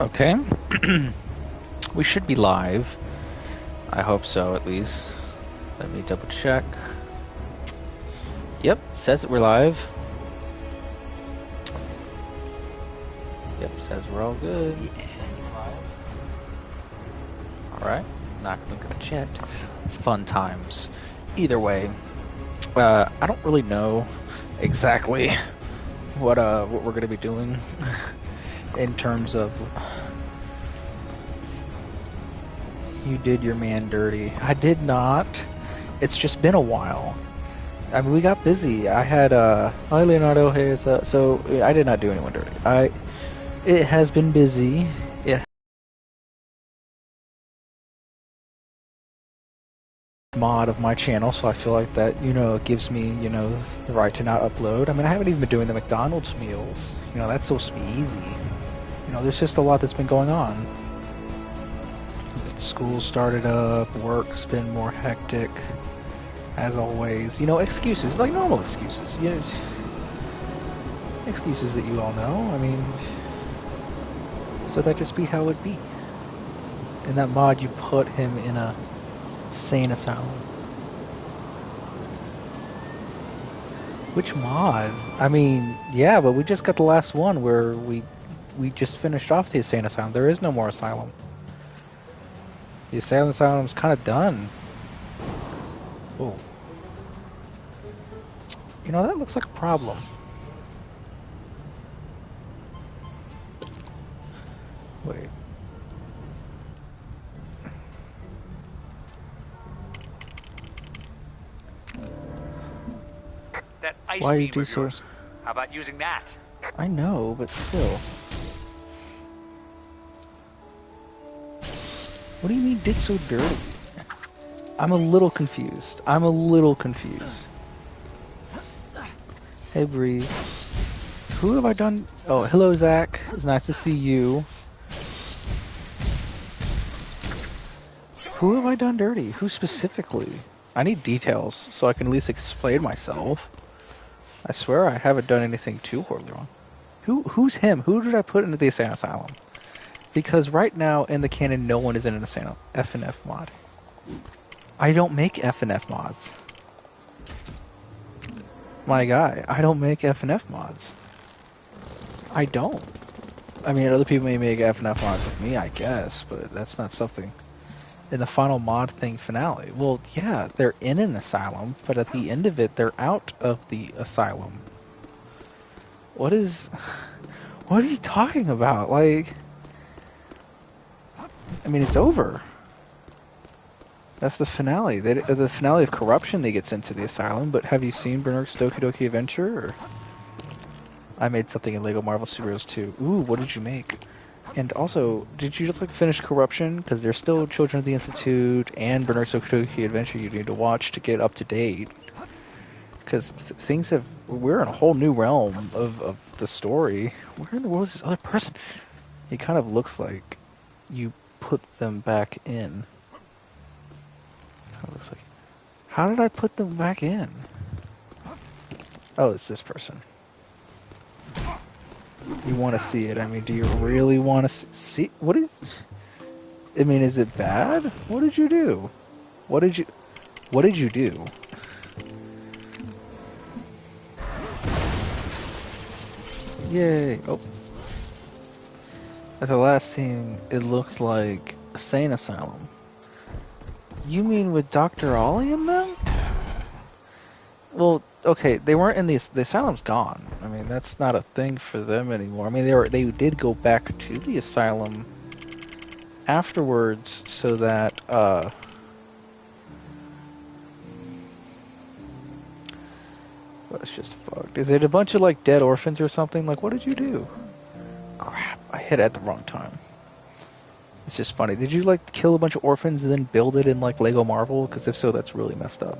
Okay. We should be live. I hope so, at least. Let me double check. Yep, says that we're live. Yep, says we're all good. Alright, not gonna chat. Fun times. Either way, I don't really know exactly what we're gonna be doing in terms of you did your man dirty. I did not. It's just been a while. I mean, we got busy. I had hi Leonardo. Hey, so I did not do anyone dirty. It has been busy. It mod of my channel, so I feel like that, it gives me, the right to not upload. I mean, I haven't even been doing the McDonald's meals. That's supposed to be easy. There's just a lot that's been going on. School started up, work's been more hectic, as always. Excuses, like normal excuses. Excuses that you all know. I mean, so that just be how it be. In that mod, you put him in a sane asylum. Which mod? I mean, yeah, but we just got the last one where we just finished off the insane asylum. There is no more asylum. The asylum's kind of done. Oh. That looks like a problem. Wait. That ice Why beam you do of so? yours. How about using that? I know, but still. What do you mean did so dirty? I'm a little confused. Hey Bree. Who have I done? Oh, hello Zach. It's nice to see you. Who have I done dirty? Who specifically? I need details so I can at least explain myself. I swear I haven't done anything too horribly wrong. Who's him? Who did I put into the insane asylum? Because right now in the canon, no one is in an asylum FNF mod. I don't make FNF mods. My guy, I don't make FNF mods. I don't. I mean, other people may make FNF mods with me, I guess, but that's not something. In the final mod thing finale, well, yeah, they're in an asylum, but at the end of it, they're out of the asylum. What are you talking about? Like, I mean, it's over. That's the finale. The finale of corruption, they get sent to the asylum, but have you seen Bernard's Doki Doki Adventure? Or... I made something in Lego Marvel Superheroes 2. Ooh, what did you make? And also, did you just finish Corruption? Because there's still Children of the Institute and Bernard's Doki Doki Adventure you need to watch to get up to date. Because we're in a whole new realm of the story. Where in the world is this other person? He kind of looks like you put them back in. Looks like. How did I put them back in? Oh, it's this person. You want to see it? I mean, do you really want to see? What is? I mean, is it bad? What did you do? What did you do? Yay! Oh. At the last scene, it looked like a sane asylum. You mean with Dr. Ollie in them? Well, okay, they weren't in the asylum's gone. I mean, that's not a thing for them anymore. I mean, they did go back to the asylum afterwards so that well, it's just fucked. Is it a bunch of dead orphans or something? What did you do? Crap, I hit it at the wrong time. It's just funny. Did you kill a bunch of orphans and then build it in Lego Marvel? Because if so, that's really messed up.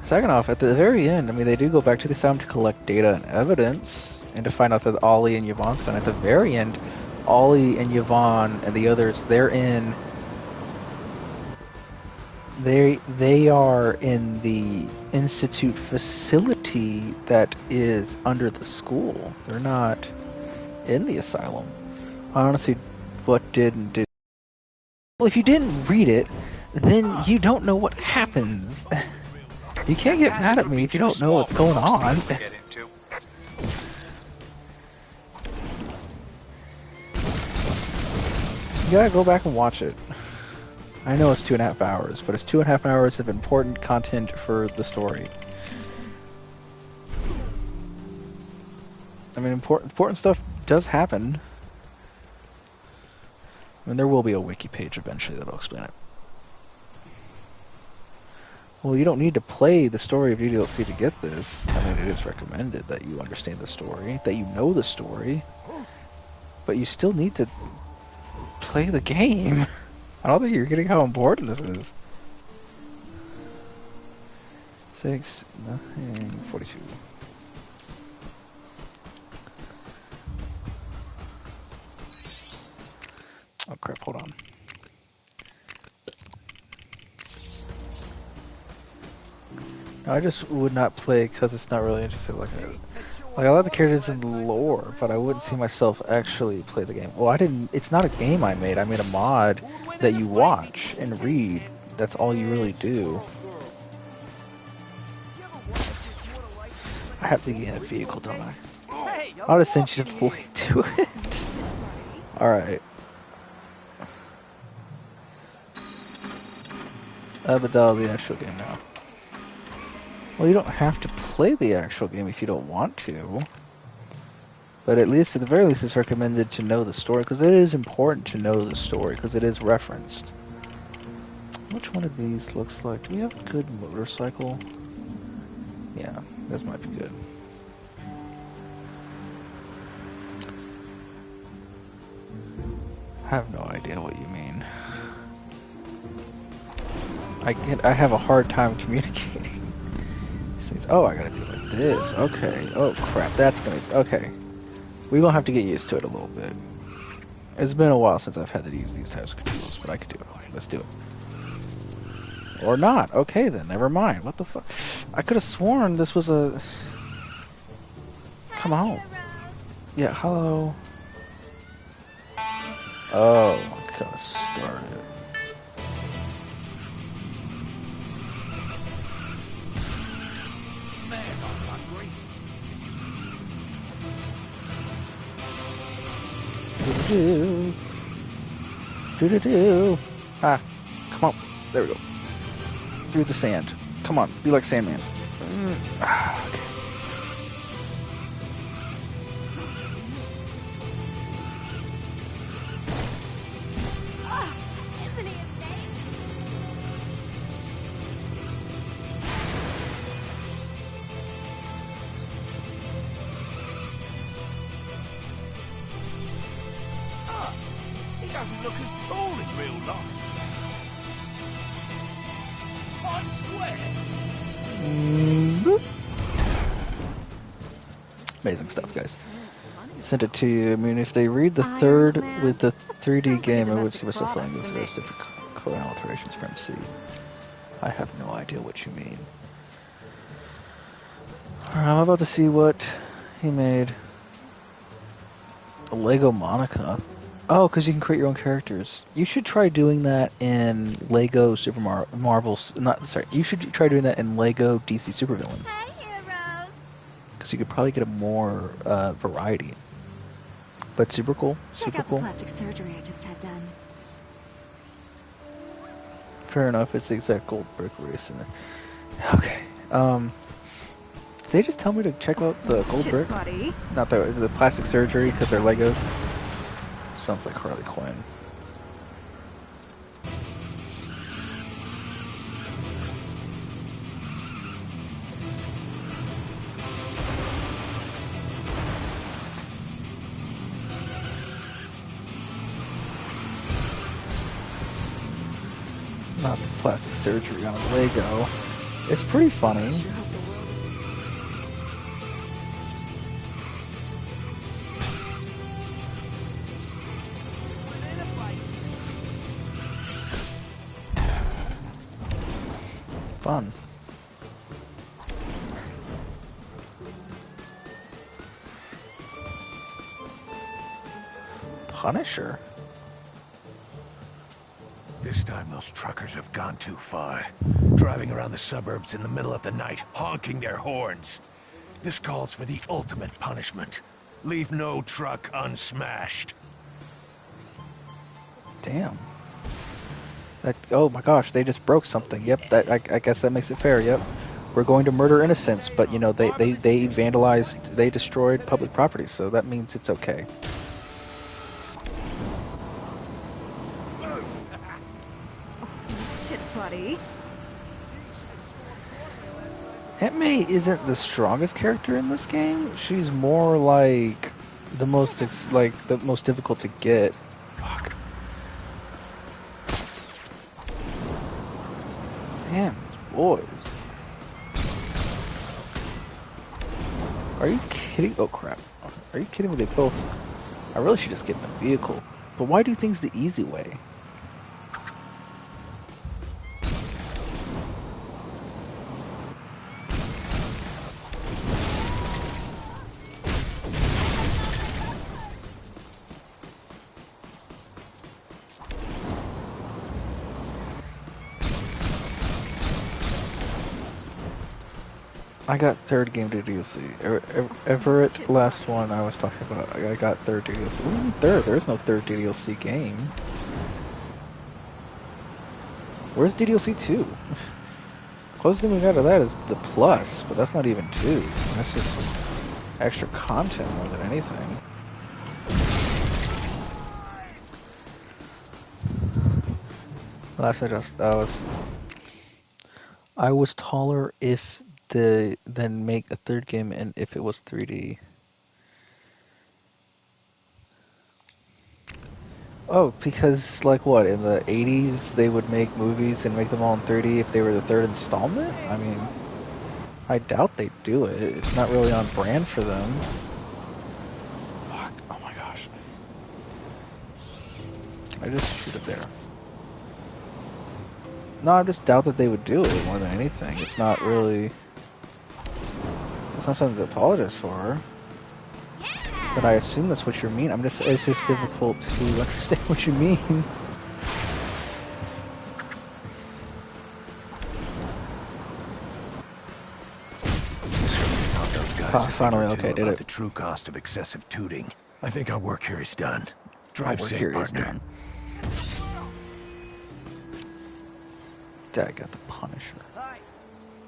Second off, at the very end, I mean, they do go back to the asylum to collect data and evidence, and to find out that Ollie and Yvonne's gone. At the very end, Ollie and Yvonne and the others, they're in They are in the institute facility that is under the school. They're not in the asylum. Honestly, what did and did. Well, if you didn't read it, then you don't know what happens. You can't get mad at me if you don't know what's going on. You gotta go back and watch it. I know it's 2.5 hours, but it's 2.5 hours of important content for the story. I mean, important stuff does happen. I mean, there will be a wiki page eventually that'll explain it. Well, you don't need to play the story of UDLC to get this. I mean, it is recommended that you understand the story, that you know the story, but you still need to play the game. I don't think you're getting how important this is. 6, nothing, 42. Oh crap, hold on. No, I just would not play because it's not really interesting. Like I love the characters in the lore, but I wouldn't see myself actually play the game. Well, I didn't. It's not a game I made. I made a mod that you watch and read. That's all you really do. I have to get a vehicle, don't I? I'll just send you the link to it. Alright. But that'll be the actual game now. Well, you don't have to play the actual game if you don't want to. But at least, at the very least, it's recommended to know the story, because it is important to know the story, because it is referenced. Which one of these looks like? Do we have a good motorcycle? Yeah, this might be good. I have no idea what you mean. I have a hard time communicating. Oh, I gotta do it like this. Okay. Oh crap, that's gonna. Okay. We're gonna have to get used to it a little bit. It's been a while since I've had to use these types of controls, but I could do it. Okay, let's do it. Or not. Okay then, never mind. What the fuck? I could have sworn this was a... Come on. Yeah, hello. Oh, I gotta start it. Do. Ah, come on. There we go. Through the sand. Come on, be like Sandman. Ah, okay. Doesn't look as tall in real life. I'm square. Amazing stuff, guys. Sent it to you. I mean, if they read the third with the 3D game, I would see myself playing this as different code alterations from C. I have no idea what you mean. Alright, I'm about to see what he made. A Lego Monica. Oh, because you can create your own characters. You should try doing that in Lego Super Marvel's. Not sorry. You should try doing that in Lego DC Supervillains. Hi, heroes. Because you could probably get a more variety. But super cool. Check out the plastic surgery I just had done. Fair enough. It's the exact gold brick race in it. Okay. Did they just tell me to check out the gold brick? Buddy. Not the plastic surgery because they're Legos. Sounds like Harley Quinn. Not the plastic surgery on a Lego. It's pretty funny. fun. Punisher? This time those truckers have gone too far. Driving around the suburbs in the middle of the night, honking their horns. This calls for the ultimate punishment. Leave no truck unsmashed. Damn. That, oh my gosh, they just broke something. Yep, that I guess that makes it fair. Yep. We're going to murder innocents, but you know, they vandalized, they destroyed public property, so that means it's okay. Shit, buddy. Aunt May isn't the strongest character in this game. She's more like the most difficult to get. Fuck. Damn, these boys. Are you kidding? Oh crap. Are you kidding me? They both... I really should just get in the vehicle. But why do things the easy way? I got third game to DLC. Everett, last one I was talking about. I got third DLC. What do you mean third? There is no third DLC game. Where's DDLC 2? Closest thing we got to that is the plus, but that's not even 2. That's just extra content more than anything. Last I was taller if then make a third game and if it was 3D. Oh, because like what, in the 80s they would make movies and make them all in 3D if they were the third installment? I mean, I doubt they'd do it. It's not really on brand for them. Fuck, oh my gosh. Can I just shoot it there? No, I just doubt that they would do it more than anything. It's not really... It's not something to apologize for. But I assume that's what you mean. It's just difficult to understand what you mean. Finally, okay, did it. The true cost of excessive tooting. I think our work here is done. Drive safe, partner. Dad got the Punisher.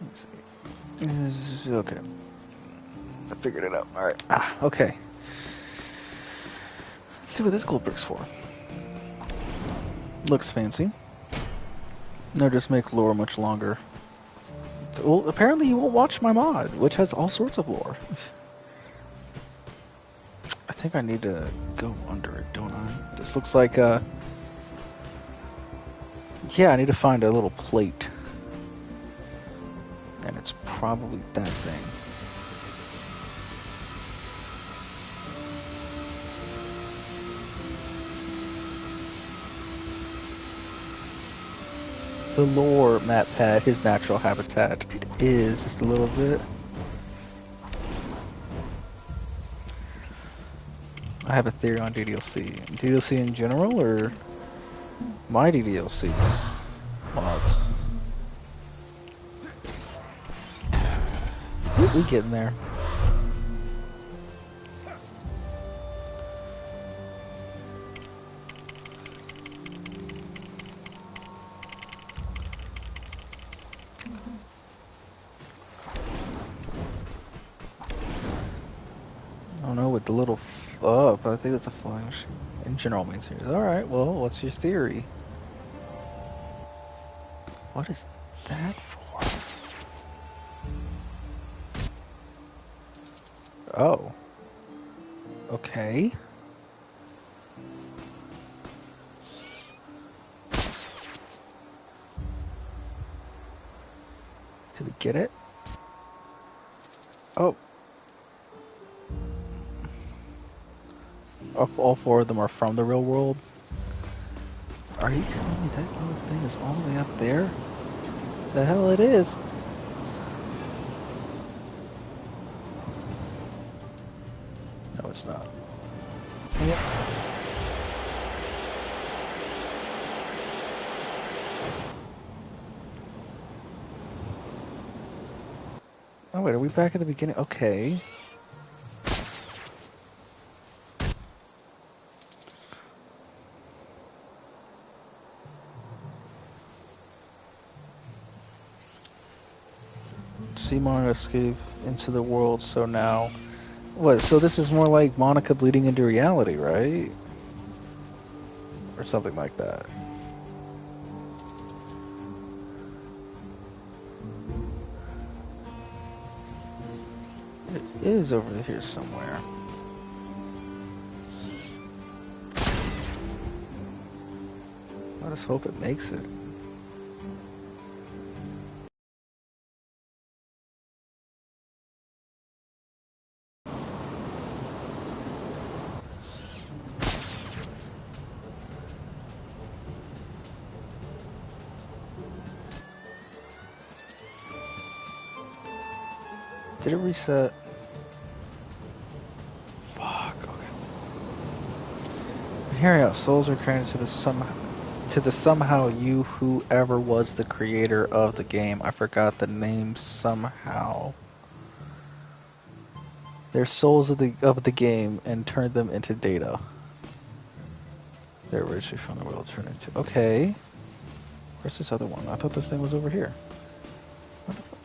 Let's see. Okay. I figured it out. Alright. Okay. Let's see what this gold brick's for. Looks fancy. No, just make lore much longer. Well, apparently you won't watch my mod, which has all sorts of lore. I think I need to go under it, don't I? This looks like yeah, I need to find a little plate. And it's probably that thing. The lore, MatPat, his natural habitat. It is just a little bit. I have a theory on DDLC. DDLC in general, or my DDLC mods? We getting there. I don't know, with the little but I think that's a flying machine. In general main series. Alright, well, what's your theory? What is that for? Oh. Okay. Did we get it? Oh. All four of them are from the real world? Are you telling me that little thing is all the way up there? The hell it is. No, it's not. Yep. Oh wait, are we back at the beginning? Okay. Monica escape into the world, so now... What, so this is more like Monica bleeding into reality, right? Or something like that. It is over here somewhere. I just hope it makes it. Did it reset? Fuck, okay. Hearing out, souls are created to the somehow you whoever was the creator of the game. I forgot the name somehow. They're souls of the game and turned them into data. They're originally from the world turned into. Okay. Where's this other one? I thought this thing was over here. What the fuck?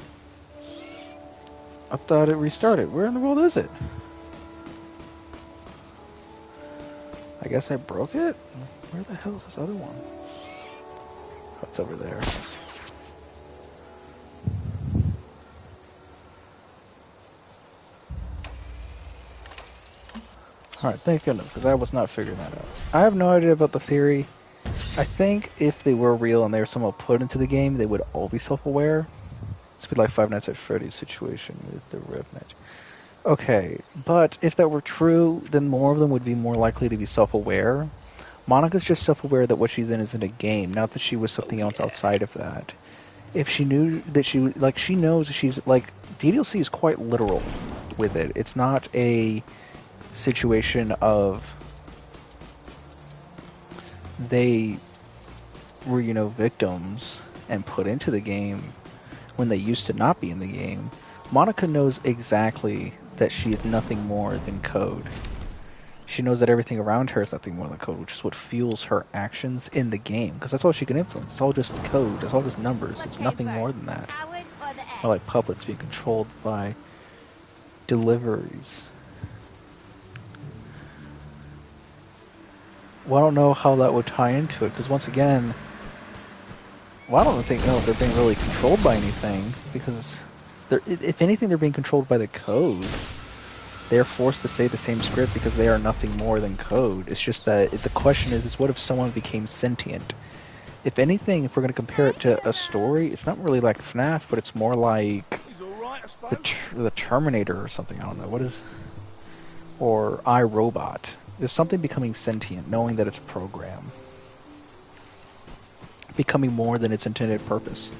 I thought it restarted. Where in the world is it? I guess I broke it? Where the hell is this other one? Oh, it's over there. Alright, thank goodness, because I was not figuring that out. I have no idea about the theory. I think if they were real and they were somehow put into the game, they would all be self-aware. This would be like Five Nights at Freddy's situation with the Revenant. Okay, but if that were true, then more of them would be more likely to be self-aware. Monica's just self-aware that what she's in is in a game, not that she was something else outside of that. If she knew that she knows she's like DDLC is quite literal with it. It's not a situation of they were, you know, victims and put into the game when they used to not be in the game. Monica knows exactly that she is nothing more than code. She knows that everything around her is nothing more than code, which is what fuels her actions in the game, because that's all she can influence. It's all just code. It's all just numbers. It's nothing more than that. Or like puppets being controlled by deliveries. Well, I don't know how that would tie into it, because once again, well, I don't think they're being really controlled by anything, because if anything, they're being controlled by the code. They're forced to say the same script because they are nothing more than code. It's just that the question is what if someone became sentient? If anything, if we're going to compare it to a story, it's not really like FNAF, but it's more like the Terminator or something. I don't know. What is... Or iRobot. There's something becoming sentient, knowing that it's a program. Becoming more than its intended purpose.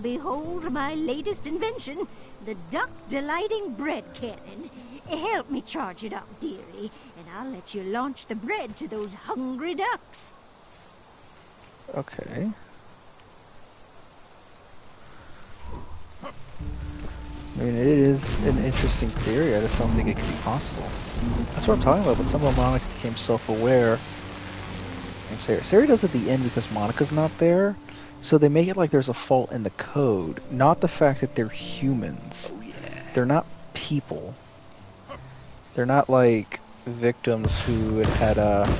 Behold my latest invention, the duck-delighting bread cannon. Help me charge it up, dearie, and I'll let you launch the bread to those hungry ducks. Okay. I mean, it is an interesting theory, I just don't think it could be possible. That's what I'm talking about, but somehow Monica became self-aware. And Sarah does at the end because Monica's not there. So they make it like there's a fault in the code, not the fact that they're humans. Oh, yeah. They're not people. They're not like victims who had a...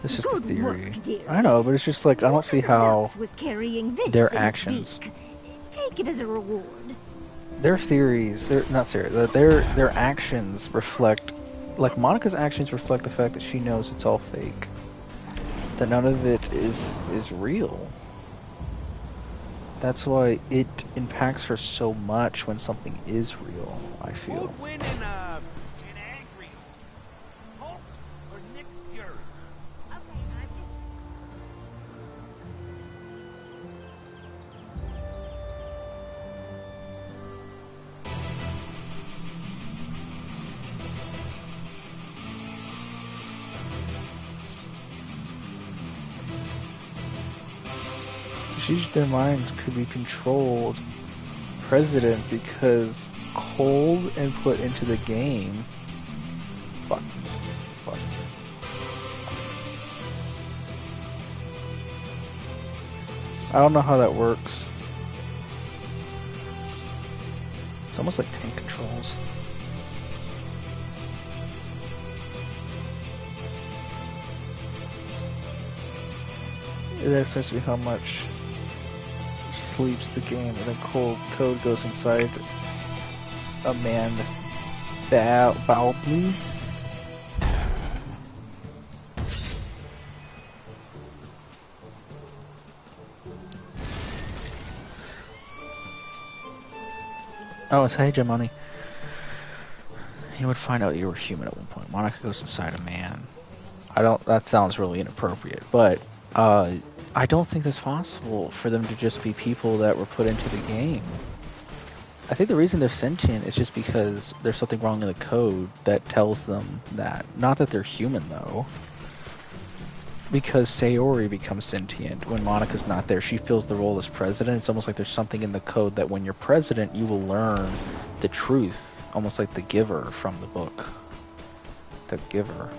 It's just a theory. I know, but it's just like, I don't see how their actions... Take it as a reward. Their theories, their actions reflect... Like, Monica's actions reflect the fact that she knows it's all fake. That none of it is real. That's why it impacts her so much when something is real, I feel. Who'd win in angry? Hulk or Nick Fury? Okay, I'm just... Their minds could be controlled president because cold and put into the game. Fuck. Fuck. I don't know how that works. It's almost like tank controls. That's supposed to be how much sleeps the game, and then cold code goes inside a man baldly. Oh, it's hey, Jamoni. You would find out you were human at one point. Monica goes inside a man. That sounds really inappropriate, but I don't think it's possible for them to just be people that were put into the game. I think the reason they're sentient is just because there's something wrong in the code that tells them that. Not that they're human, though. Because Sayori becomes sentient when Monica's not there. She fills the role as president. It's almost like there's something in the code that when you're president, you will learn the truth. Almost like the Giver from the book. The Giver.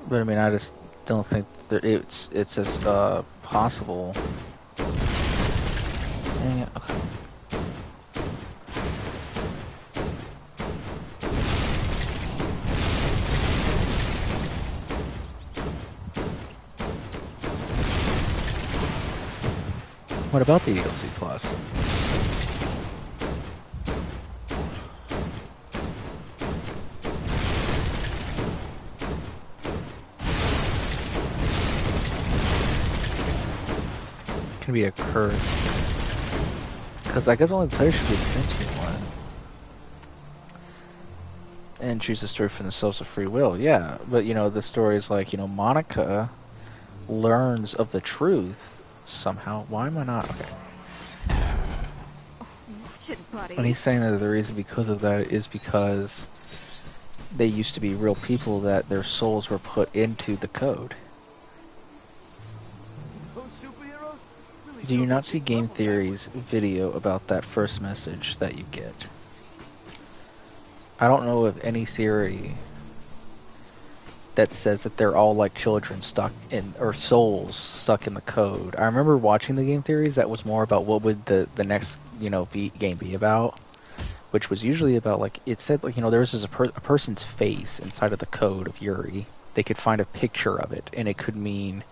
But I mean, I just don't think that it's as possible. Yeah, okay. What about the DLC Plus? Can be a curse. Because I guess only the player should be the sentient one. And choose a story for themselves of free will, yeah. But, you know, the story is like, you know, Monica learns of the truth somehow. Why am I not? Okay. Watch it, buddy. And he's saying that the reason because of that is because they used to be real people that their souls were put into the code. Do you not see Game Theory's video about that first message that you get? I don't know of any theory that says that they're all like children stuck in, or souls stuck in the code. I remember watching the Game Theories that was more about what would the next, you know, game be about, which was usually about, like, it said, like, you know, there was a person's face inside of the code of Yuri. They could find a picture of it, and it could mean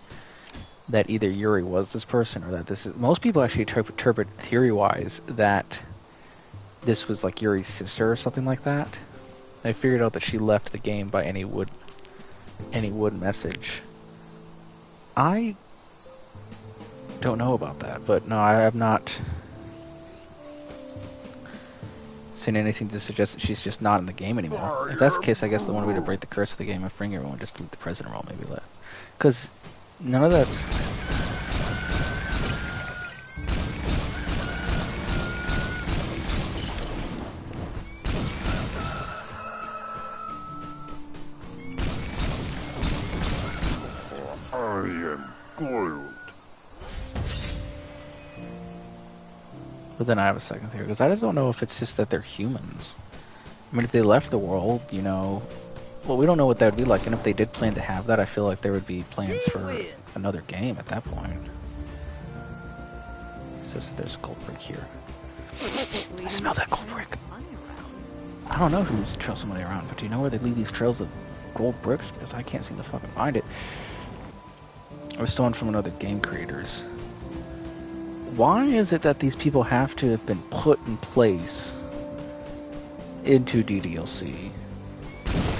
that either Yuri was this person or that this is... Most people actually interpret theory-wise that this was like Yuri's sister or something like that. I figured out that she left the game by any wood message. I don't know about that, but no, I have not seen anything to suggest that she's just not in the game anymore. If that's the case, I guess the one way to break the curse of the game and bring everyone just delete the president role, maybe let. Because none of that's... I am gold. But then I have a second theory, because I just don't know if it's just that they're humans. I mean, if they left the world, you know... Well, we don't know what that would be like, and if they did plan to have that, I feel like there would be plans for another game at that point. It says that there's a gold brick here. I smell that gold brick. I don't know who's trails somebody around, but do you know where they leave these trails of gold bricks? Because I can't seem to fucking find it. I was stolen from another game creators. Why is it that these people have to have been put in place into DDLC?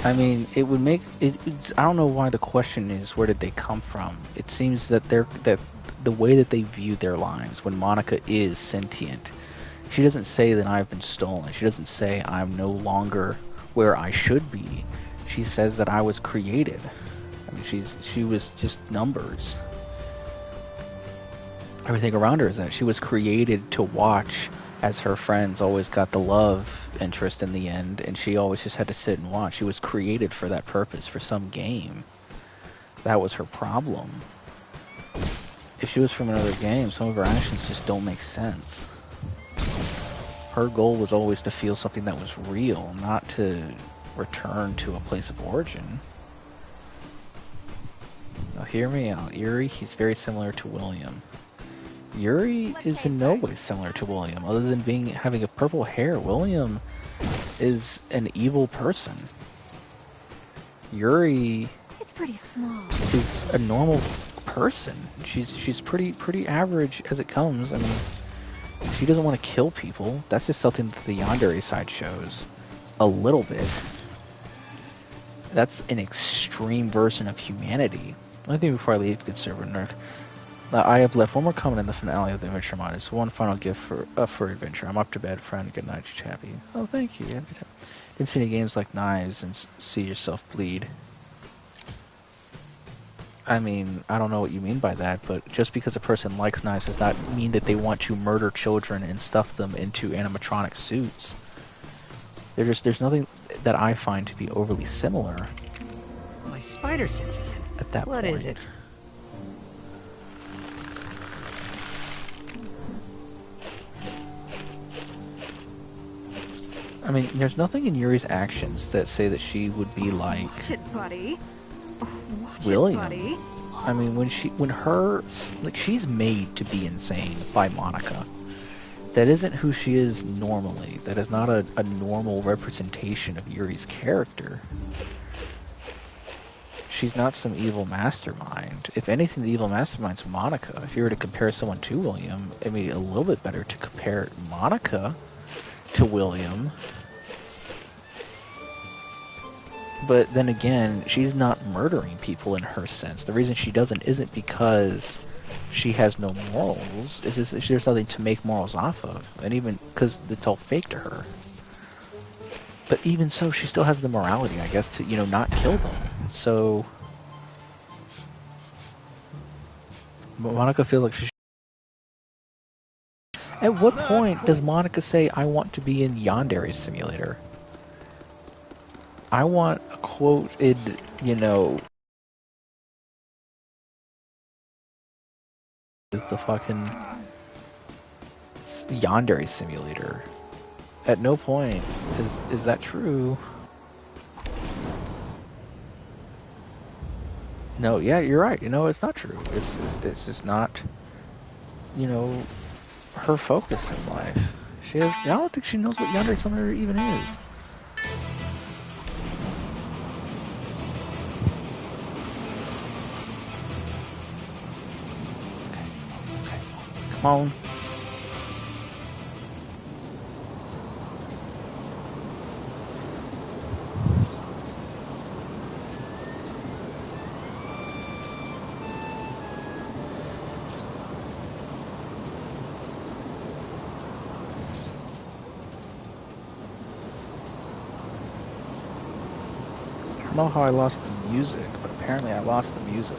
I mean, it would make it. I don't know why the question is where did they come from. It seems that that the way that they view their lives when Monica is sentient, she doesn't say that I've been stolen. She doesn't say I'm no longer where I should be. She says that I was created. I mean, she was just numbers. Everything around her is that she was created to watch as her friends always got the love interest in the end, and she always just had to sit and watch. She was created for that purpose, for some game. That was her problem. If she was from another game, some of her actions just don't make sense. Her goal was always to feel something that was real, not to return to a place of origin. Now hear me out. Yuri, he's very similar to William. Yuri is in no way similar to William, other than having a purple hair. William is an evil person. Yuri It's pretty small. is a normal person. She's pretty average as it comes. I mean, she doesn't want to kill people. That's just something that the yandere side shows a little bit. That's an extreme version of humanity. One thing before I leave, good server nerd. I have left one more comment in the finale of the adventure mod. It's one final gift for adventure. I'm up to bed, friend. Good night, you chappy. Oh, thank you. Didn't see any games like Knives and see yourself bleed. I mean, I don't know what you mean by that, but just because a person likes knives does not mean that they want to murder children and stuff them into animatronic suits. There's nothing that I find to be overly similar. My spider sense again. At that What point. is it? I mean, there's nothing in Yuri's actions that say that she would be like Watch it, buddy. Oh, watch William. it, buddy. I mean, she's made to be insane by Monica. That isn't who she is normally. That is not a normal representation of Yuri's character. She's not some evil mastermind. If anything, the evil mastermind's Monica. If you were to compare someone to William, it'd be a little bit better to compare Monica to William. But then again, she's not murdering people in her sense. The reason she doesn't isn't because she has no morals. It's just there's nothing to make morals off of. And even because it's all fake to her. But even so, she still has the morality, I guess, to, not kill them. So Monica feels like she. At what point does Monica say, I want to be in Yandere Simulator? I want a quoted, the fucking Yandere Simulator. At no point is that true. No, yeah, you're right. It's not true. It's just not, her focus in life. I don't think she knows what Yandere Simulator even is. Okay. Come on. I don't know how I lost the music, but apparently I lost the music.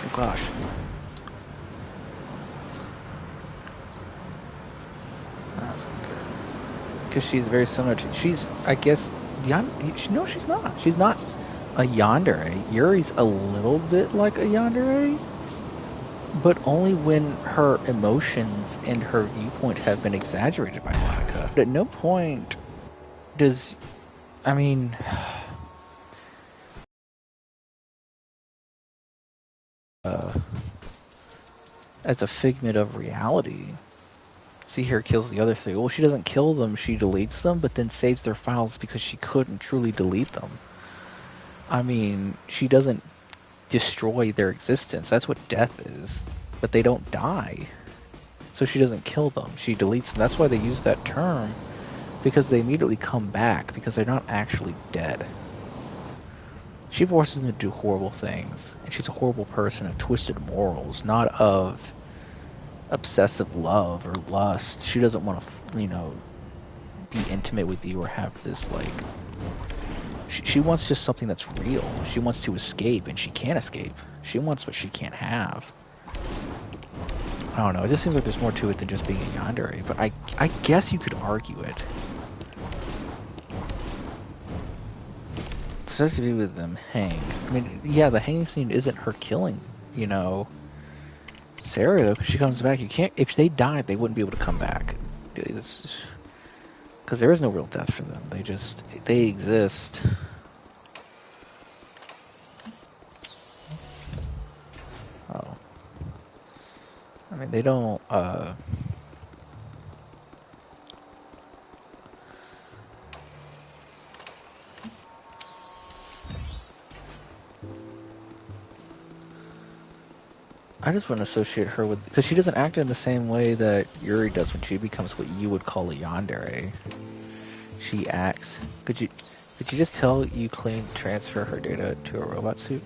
Oh gosh. That was good. Because she's very similar to... I guess... No, she's not. She's not a yandere. Yuri's a little bit like a yandere, but only when her emotions and her viewpoint have been exaggerated by Monica. But at no point does... I mean... as a figment of reality. See here kills the other three. Well, she doesn't kill them, she deletes them, but then saves their files because she couldn't truly delete them. I mean, she doesn't destroy their existence. That's what death is. But they don't die. So she doesn't kill them. She deletes them. That's why they use that term because they immediately come back because they're not actually dead. She forces them to do horrible things, and she's a horrible person of twisted morals, not of obsessive love or lust. She doesn't want to, be intimate with you or have this, like... She wants just something that's real. She wants to escape, and she can't escape. She wants what she can't have. I don't know, it just seems like there's more to it than just being a yandere, but I guess you could argue it. Especially with them hang. I mean, yeah, the hanging scene isn't her killing, Sarah, though, because she comes back. You can't... If they died, they wouldn't be able to come back. Because there is no real death for them. They exist. Oh. I mean, they don't, I just wouldn't associate her with... Because she doesn't act in the same way that Yuri does when she becomes what you would call a yandere. She acts... Could you just tell you transfer her data to a robot suit?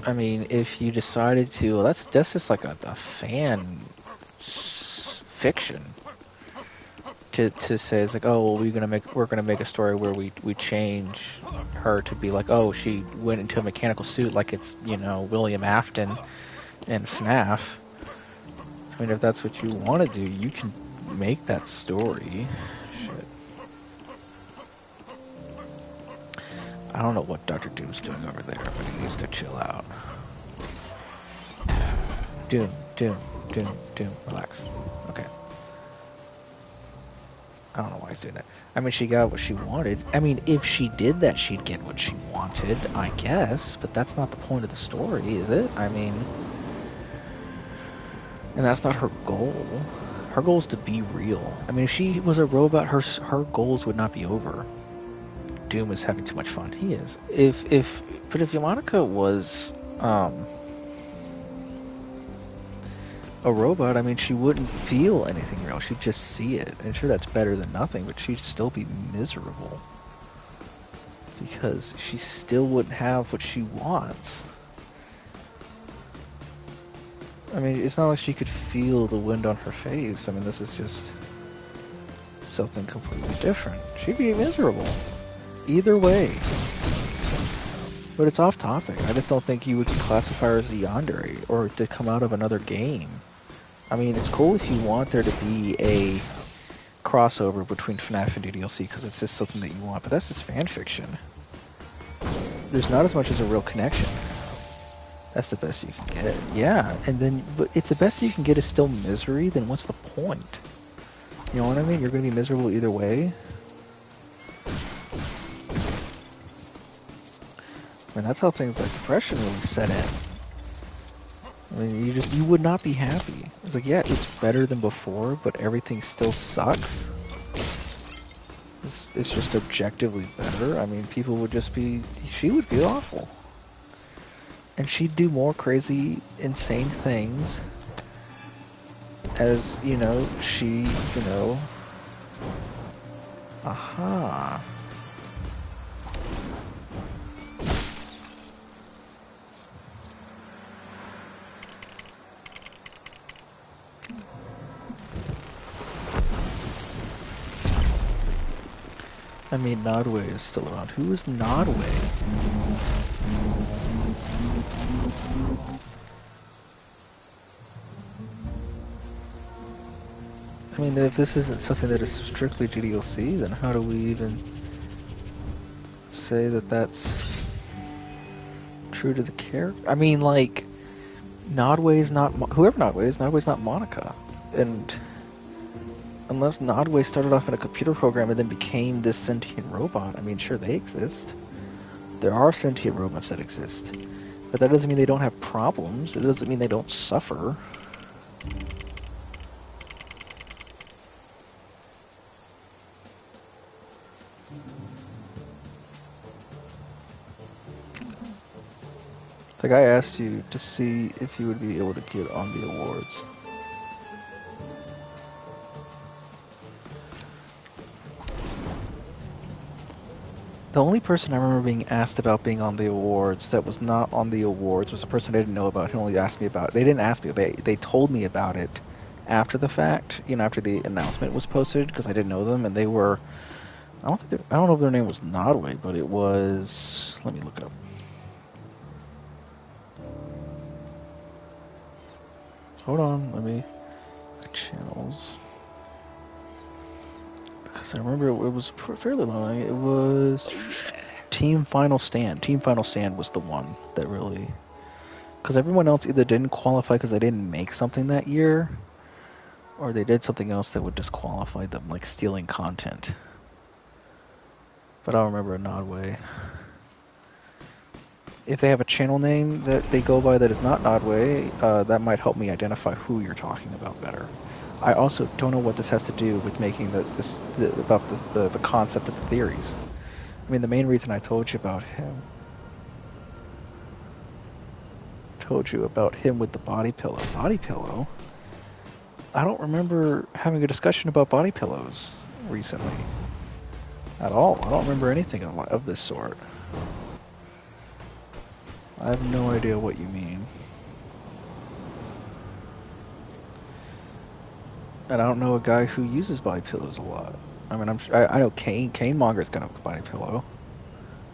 I mean, if you decided to... Well, that's just like a fan fiction. To say it's like, oh, well, we're gonna make a story where we change her to be like, oh, she went into a mechanical suit like it's William Afton in FNAF. I mean, if that's what you want to do, you can make that story. Shit. I don't know what Dr. Doom's doing over there, but he needs to chill out. Doom, relax. Okay. I don't know why he's doing that. I mean, she got what she wanted. I mean, if she did that, she'd get what she wanted, I guess. But that's not the point of the story, is it? I mean... And that's not her goal. Her goal is to be real. I mean, if she was a robot, her goals would not be over. Doom is having too much fun. He is. But if Yamanika was, a robot, I mean, she wouldn't feel anything real. She'd just see it. And sure, that's better than nothing, but she'd still be miserable. Because she still wouldn't have what she wants. I mean, it's not like she could feel the wind on her face. I mean, this is just something completely different. She'd be miserable. Either way. But it's off topic. I just don't think you would classify her as a yandere or to come out of another game. I mean, it's cool if you want there to be a crossover between FNAF and DDLC because it's just something that you want, but that's just fan fiction. There's not as much as a real connection. That's the best you can get. Yeah, and then, but if the best you can get is still misery, then what's the point? You know what I mean? You're going to be miserable either way. I mean, that's how things like depression really set in. I mean, you would not be happy. It's like, yeah, it's better than before, but everything still sucks. It's just objectively better. I mean, people would just be... She would be awful. And she'd do more crazy, insane things as, she, Aha. I mean, Nodway is still around. Who is Nodway? I mean, if this isn't something that is strictly GDLC, then how do we even say that that's true to the character? I mean, like, Nodway's not... Whoever Nodway's not Monica. And... Unless Nodway started off in a computer program and then became this sentient robot, I mean, sure, they exist. There are sentient robots that exist. But that doesn't mean they don't have problems. It doesn't mean they don't suffer. Like, I asked you to see if you would be able to get on the awards. The only person I remember being asked about being on the awards that was not on the awards was a person I didn't know about who only asked me about it. They didn't ask me, they told me about it after the fact, you know, after the announcement was posted, because I didn't know them, and they were, I don't know if their name was Nodway, but it was, let me look it up. Hold on, let me, channels. Because I remember it was fairly long. It was Team Final Stand. Team Final Stand was the one that really... Because everyone else either didn't qualify because they didn't make something that year, or they did something else that would disqualify them, like stealing content. But I'll remember a Nodway. If they have a channel name that they go by that is not Nodway, that might help me identify who you're talking about better. I also don't know what this has to do with making about the concept of the theories. I mean, the main reason I told you about him with the body pillow. Body pillow? I don't remember having a discussion about body pillows recently. At all. I don't remember anything of this sort. I have no idea what you mean. And I don't know a guy who uses body pillows a lot. I mean, I know Kane Monger's got a body pillow.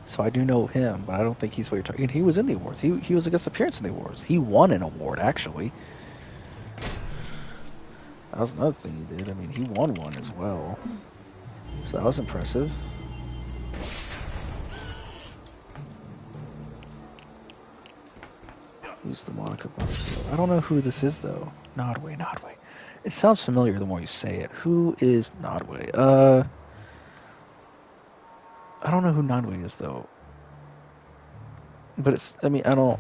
So I do know him, but I don't think he's what you're talking. He was in the awards. He was a guest appearance in the awards. He won an award, actually. That was another thing he did. I mean, he won one as well. So that was impressive. Who's the Monica body pillow? I don't know who this is, though. Nodway. It sounds familiar the more you say it. Who is Nodway? I don't know who Nodway is, though. But it's, I mean, I don't...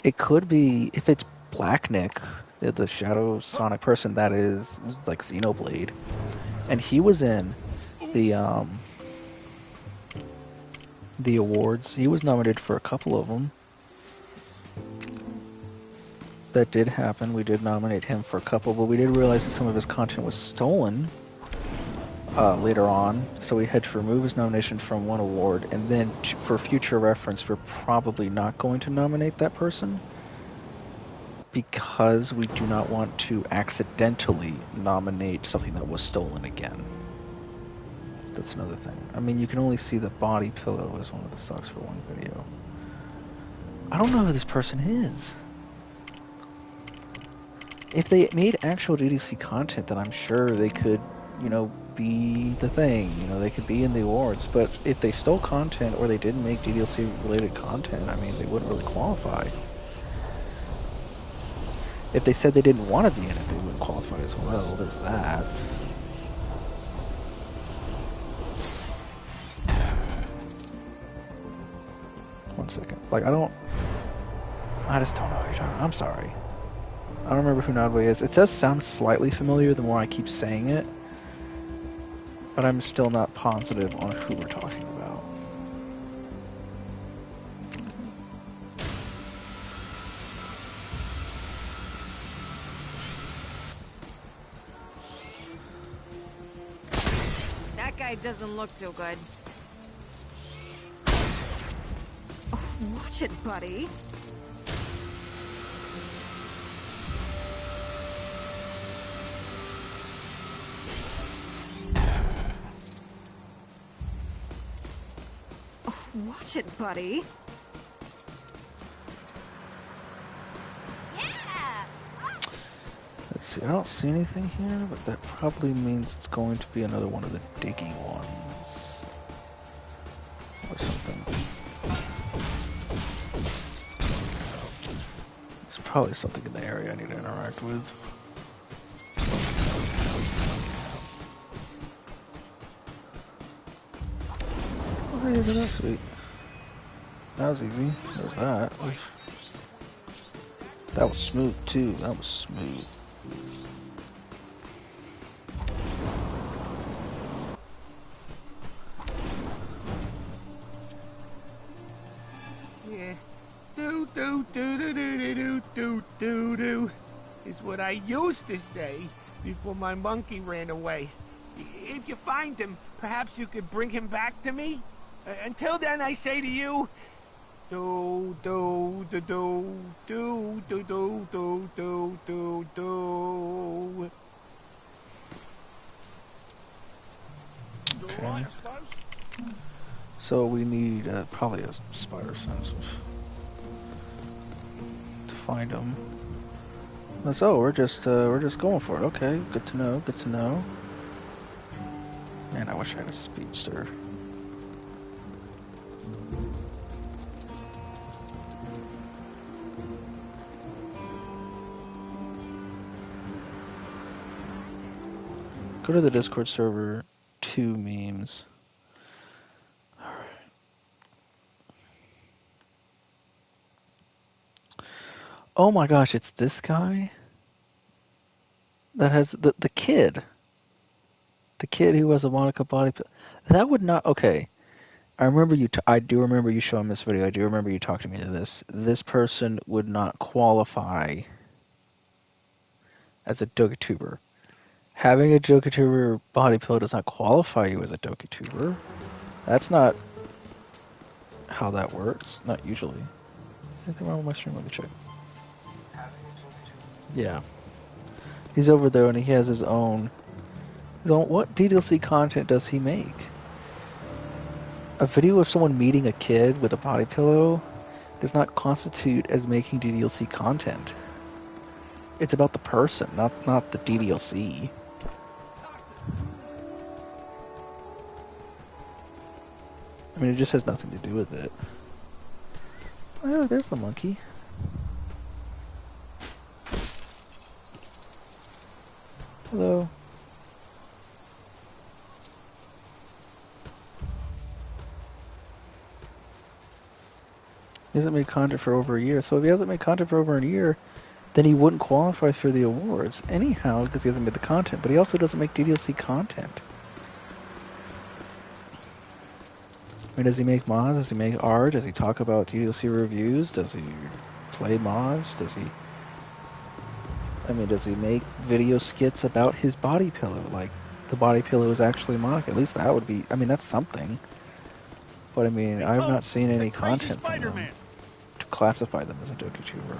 It could be, if it's Black Nick, the Shadow Sonic person, that is like Xenoblade. And he was in the awards. He was nominated for a couple of them. That did happen. We did nominate him for a couple, but we did realize that some of his content was stolen later on, so we had to remove his nomination from one award, and then for future reference, we're probably not going to nominate that person because we do not want to accidentally nominate something that was stolen again. That's another thing. I mean, you can only see the body pillow as one of the stocks for one video. I don't know who this person is. If they made actual GDC content, then I'm sure they could, you know, be the thing. You know, they could be in the awards. But if they stole content or they didn't make GDC-related content, I mean, they wouldn't really qualify. If they said they didn't want to be in it, they wouldn't qualify as well. There's that. One second. Like, I just don't know who you're talking about. I'm sorry. I don't remember who Nodway is. It does sound slightly familiar the more I keep saying it, but I'm still not positive on who we're talking about. That guy doesn't look too good. Oh, watch it, buddy. Oh, watch it, buddy. Let's see, I don't see anything here, but that probably means it's going to be another one of the digging ones. Or something. There's probably something in the area I need to interact with. Oh, yeah, that's sweet. That was easy. There's that. That was smooth, too. That was smooth. Yeah. Do is what I used to say before my monkey ran away. If you find him, perhaps you could bring him back to me? Until then, I say to you, do, do, do, do, do, do, do, do, do, do, do. Okay. So we need probably a spider sense to find them. So we're just going for it. Okay, good to know. Good to know. Man, I wish I had a speedster. Go to the Discord server. 2 memes. Alright. Oh my gosh, it's this guy that has the kid. The kid who has a Monica body. That would not. Okay. I remember you. I do remember you showing this video. I do remember you talking to me to this. This person would not qualify as a DogaTuber. Having a DogaTuber body pillow does not qualify you as a DogaTuber. That's not how that works. Not usually. Anything wrong with my stream? Let me check. Yeah. He's over there and he has his own. What DDLC content does he make? A video of someone meeting a kid with a body pillow does not constitute as making DDLC content. It's about the person, not the DDLC. I mean, it just has nothing to do with it. Oh, yeah, there's the monkey. Hello. He hasn't made content for over a year, so if he hasn't made content for over a year, then he wouldn't qualify for the awards anyhow because he hasn't made the content, but he also doesn't make DDLC content. I mean, does he make mods? Does he make art? Does he talk about DDLC reviews? Does he play mods? Does he make video skits about his body pillow? Like, the body pillow is actually Monica. At least that would be, I mean, that's something. But I mean, I've not seen any content from them to classify them as a DogaTuber.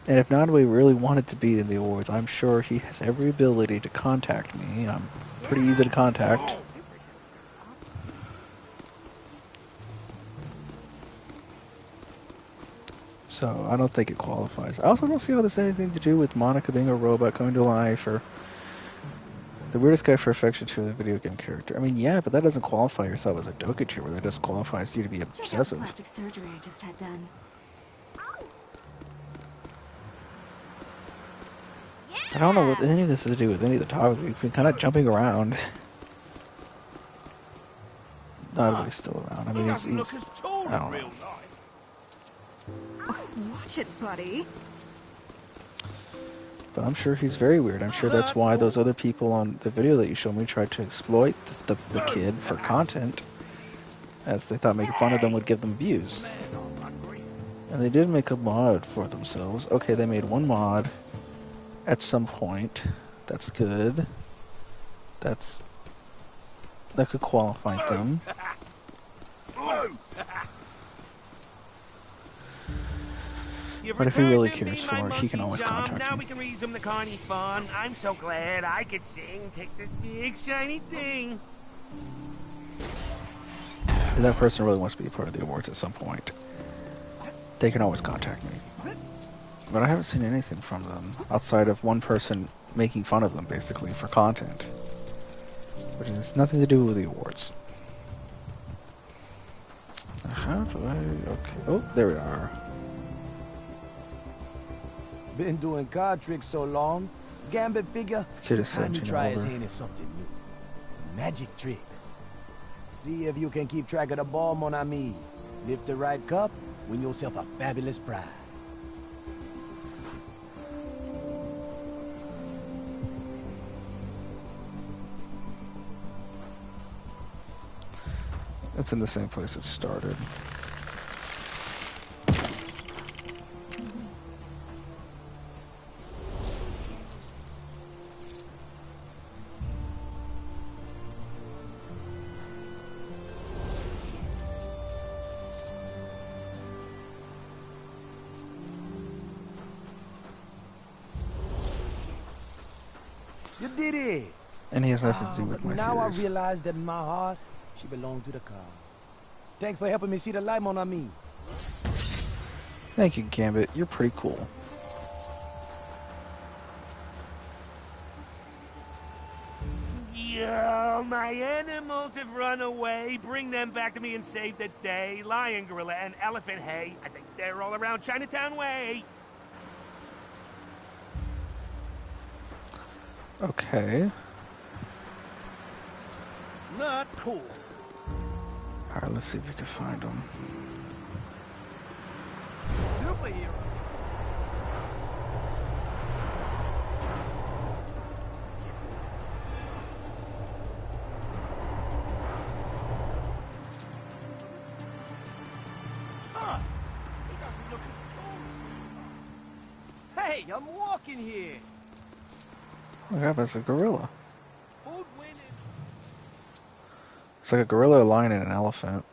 And if Nodway really wanted to be in the awards, I'm sure he has every ability to contact me. I'm pretty easy to contact. So I don't think it qualifies. I also don't see how this has anything to do with Monica being a robot coming to life, or the weirdest guy for affection to a video game character. I mean, yeah, but that doesn't qualify yourself as a DogaTuber. That just qualifies you to be obsessive. Check out plastic surgery I just had done. I don't know what any of this has to do with any of the topics. We've been kind of jumping around. Not still around. I mean, he's I don't know. Watch it, buddy. But I'm sure he's very weird. I'm sure that's why those other people on the video that you showed me tried to exploit the kid for content, as they thought making fun of them would give them views. And they did make a mod for themselves. Okay, they made one mod at some point. That's good. That could qualify them. But if he really cares for it, he can always contact Now me. we can resume the carny fun. I'm so glad I could sing. Take this big shiny thing. If that person really wants to be a part of the awards at some point, they can always contact me. But I haven't seen anything from them outside of one person making fun of them, basically, for content. Which has nothing to do with the awards. How do I... Okay. Oh, there we are. Been doing card tricks so long, Gambit figure, Kid is time to 17 try his over. hand at something new. Magic tricks. See if you can keep track of the ball, mon ami. Lift the right cup, win yourself a fabulous prize. It's in the same place it started. You did it. And he has nothing to do But with my now I theories. realize that in my heart, she belonged to the cause. Thanks for helping me see the light, mon ami. Thank you, Gambit. You're pretty cool. Yo, my animals have run away. Bring them back to me and save the day. Lion, gorilla, and elephant, hey. I think they're all around Chinatown Way. Okay. Not cool. Alright, let's see if we can find them. Superhero. He doesn't look as tall. Hey, I'm walking here. Look at that's a gorilla. Who'd win it? It's like a gorilla, a lion, and an elephant.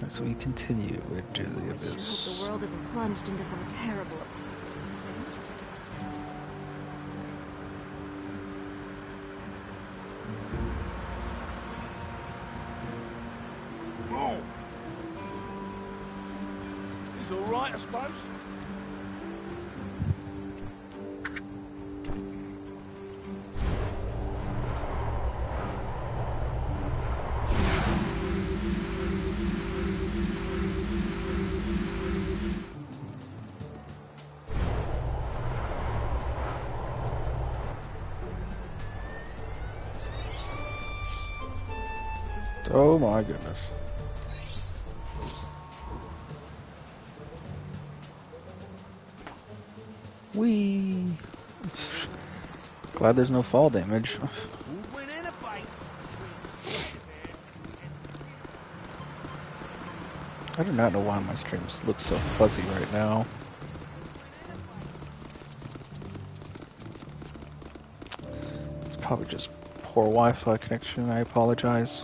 So we continue into the I sure abyss. hope the world isn't plunged into some terrible... Oh. He's all right, I suppose. Oh my goodness. Whee! Glad there's no fall damage. Who'd win in a fight? I do not know why my streams look so fuzzy right now. It's probably just poor Wi-Fi connection, I apologize.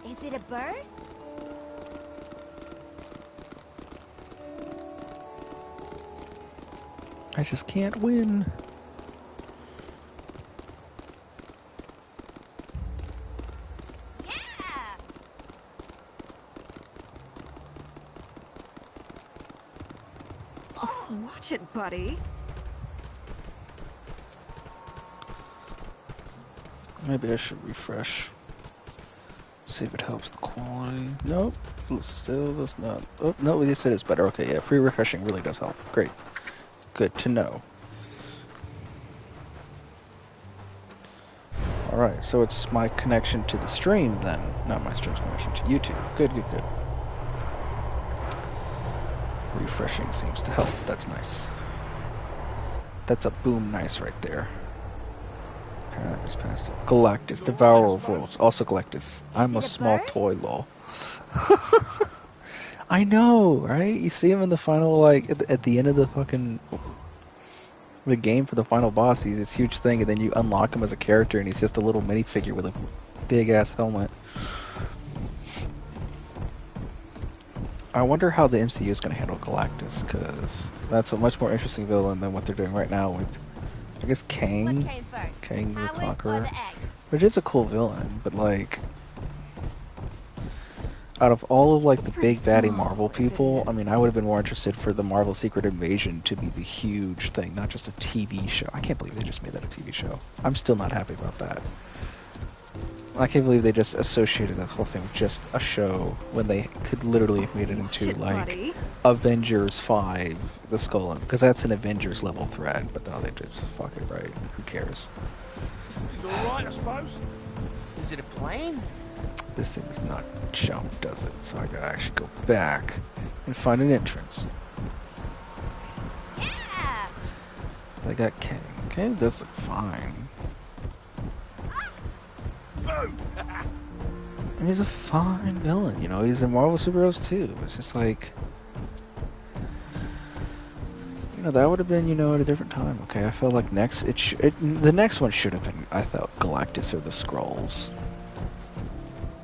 Is it a bird? I just can't win. Yeah! Oh, watch it, buddy. Maybe I should refresh. See if it helps the quality. Nope. Still does not. Oh, no, they said it's better. Okay, yeah, free refreshing really does help. Great. Good to know. Alright, so it's my connection to the stream then, not my stream's connection to YouTube. Good, good, good. Refreshing seems to help. That's nice. That's a boom nice right there. Paradise past it. Galactus, Devourer of Worlds. Also Galactus. I'm a small toy, lol. I know, right? You see him in the final, like, at the end of the fucking... the game for the final boss, he's this huge thing, and then you unlock him as a character, and he's just a little minifigure with a big-ass helmet. I wonder how the MCU is going to handle Galactus, because that's a much more interesting villain than what they're doing right now with, I guess, Kang? What came first? Kang the I went for Conqueror. the egg. Which is a cool villain, but like... out of all of like the big baddie Marvel people, I mean, I would have been more interested for the Marvel Secret Invasion to be the huge thing, not just a TV show. I can't believe they just made that a TV show. I'm still not happy about that. I can't believe they just associated that whole thing with just a show when they could literally have made it into like Avengers 5, the Skull, because that's an Avengers level thread. But no, they just fuck it right. Who cares? He's all right, I suppose. Is it a plane? This thing does not jump, does it? So I gotta actually go back and find an entrance. Yeah! I got Kang. Kang does look fine. And he's a fine villain, you know, he's in Marvel Superheroes too. It's just like... You know, that would have been, you know, at a different time. Okay, I felt like next, the next one should have been, I thought, Galactus or the Skrulls.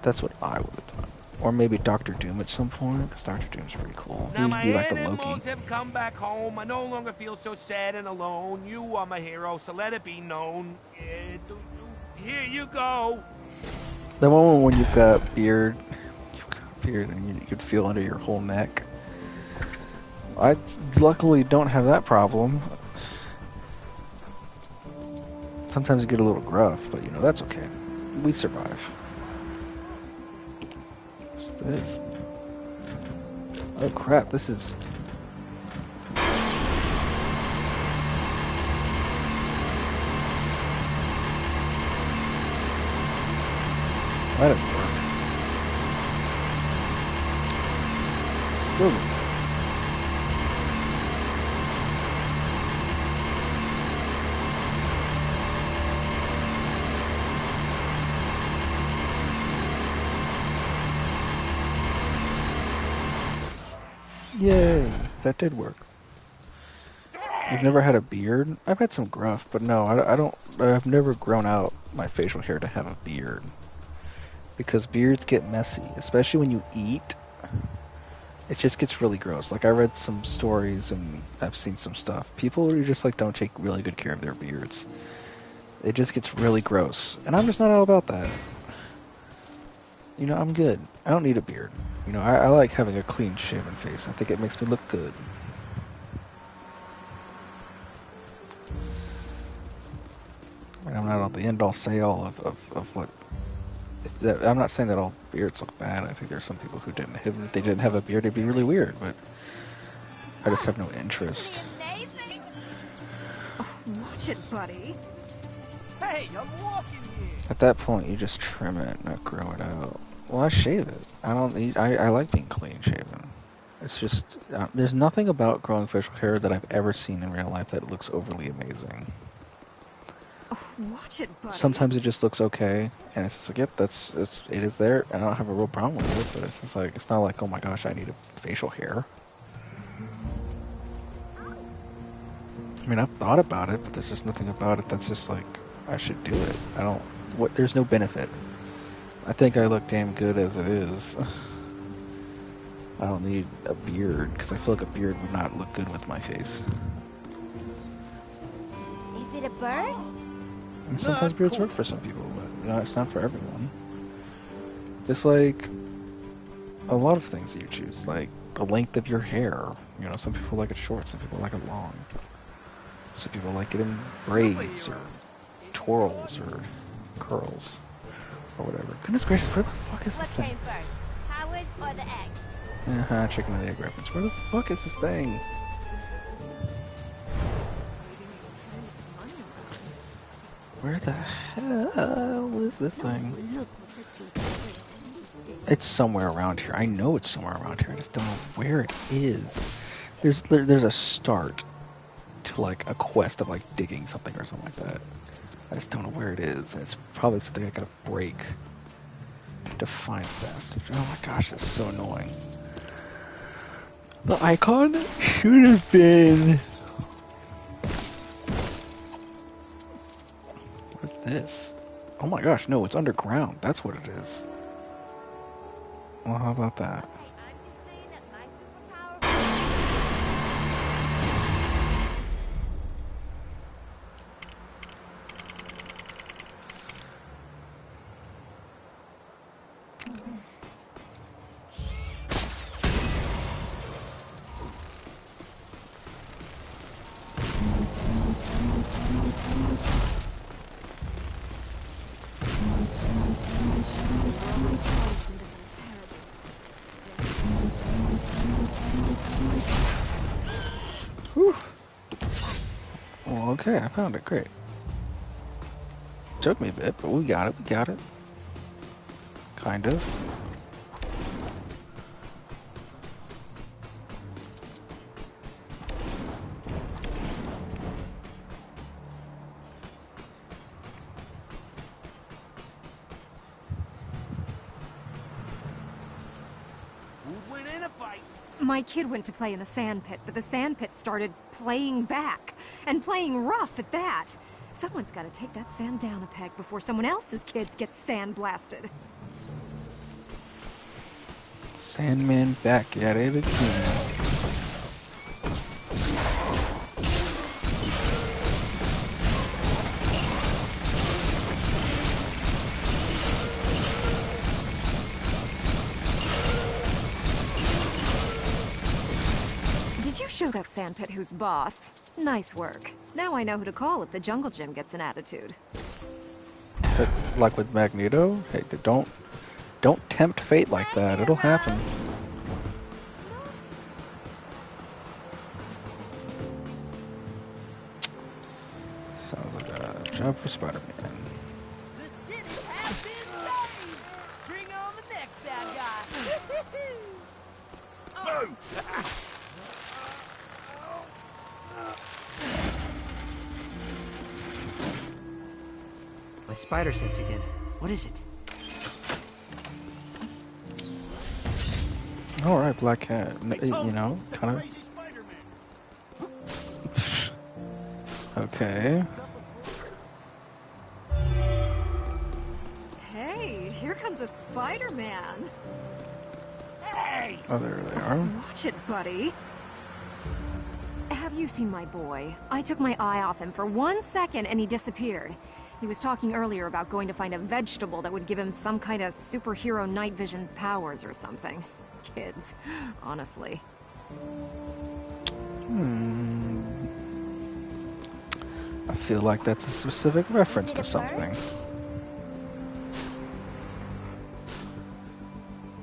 That's what I would have done. Or maybe Doctor Doom at some point, because Doctor Doom's pretty cool. Now He'd my be like the animals Loki. have come back home. I no longer feel so sad and alone. You are my hero, so let it be known. Here you go. The moment when you've got beard, and you could feel under your whole neck. I luckily don't have that problem. Sometimes you get a little gruff, but you know, that's okay. We survive. What's this? Oh crap, this is... That didn't work. Still didn't work. Yay, that did work. You've never had a beard? I've had some gruff, but no, I've never grown out my facial hair to have a beard. Because beards get messy, especially when you eat. It just gets really gross. Like, I read some stories and I've seen some stuff. People who just, like, don't take really good care of their beards. It just gets really gross. And I'm just not all about that. You know, I'm good. I don't need a beard. You know, I like having a clean shaven face. I think it makes me look good. And I'm not on the end-all say-all of what... I'm not saying that all beards look bad. I think there's some people who didn't have... If they didn't have a beard, it'd be really weird, but... I just have no interest. Oh, watch it, buddy. Hey, I'm walking here. At that point, you just trim it, not grow it out. Well, I shave it. I don't need... I like being clean shaven. It's just... there's nothing about growing facial hair that I've ever seen in real life that looks overly amazing. Oh, watch it, buddy. Sometimes it just looks okay, and it's just like, yep, it is there, and I don't have a real problem with it, but it's just like, it's not like, oh my gosh, I need a facial hair. I mean, I've thought about it, but there's just nothing about it that's just like, I should do it. There's no benefit. I think I look damn good as it is. I don't need a beard, because I feel like a beard would not look good with my face. Is it a bird? I mean, sometimes beards work for some people, but you know, it's not for everyone. Just like a lot of things that you choose, like the length of your hair. You know, some people like it short, some people like it long. Some people like it in braids or twirls or curls or whatever. Goodness gracious, where the fuck is this thing? What came first, Howard or the egg? Chicken and egg reference. Where the fuck is this thing? Where the hell is this thing? It's somewhere around here. I know it's somewhere around here. I just don't know where it is. There's a start to like a quest of like digging something or something like that. I just don't know where it is. And it's probably something I gotta break to find fast. Oh my gosh, that's so annoying. The icon should have been... What is this? Oh my gosh, no, it's underground. That's what it is. Well, how about that? Whew. Well, okay, I found it. Great. Took me a bit, but we got it. We got it. Kind of. Who'd win in a fight? My kid went to play in the sand pit, but the sand pit started playing back. And playing rough at that. Someone's got to take that sand down a peg before someone else's kid gets sand-blasted. Sandman back at it again. Show that sandpit who's boss. Nice work. Now I know who to call if the jungle gym gets an attitude. But, like with Magneto, hey, don't tempt fate like that. It'll happen. Sounds like a job for Spider-Man. The city has been saved! Bring on the next bad guy! Boom! My spider sense again. What is it? All right, Black Cat. You know, kind of. Okay. Hey, here comes a Spider-Man. Hey! Oh, there they are. Watch it, buddy. Have you seen my boy? I took my eye off him for 1 second and he disappeared. He was talking earlier about going to find a vegetable that would give him some kind of superhero night vision powers or something. Kids, honestly. I feel like that's a specific reference to something.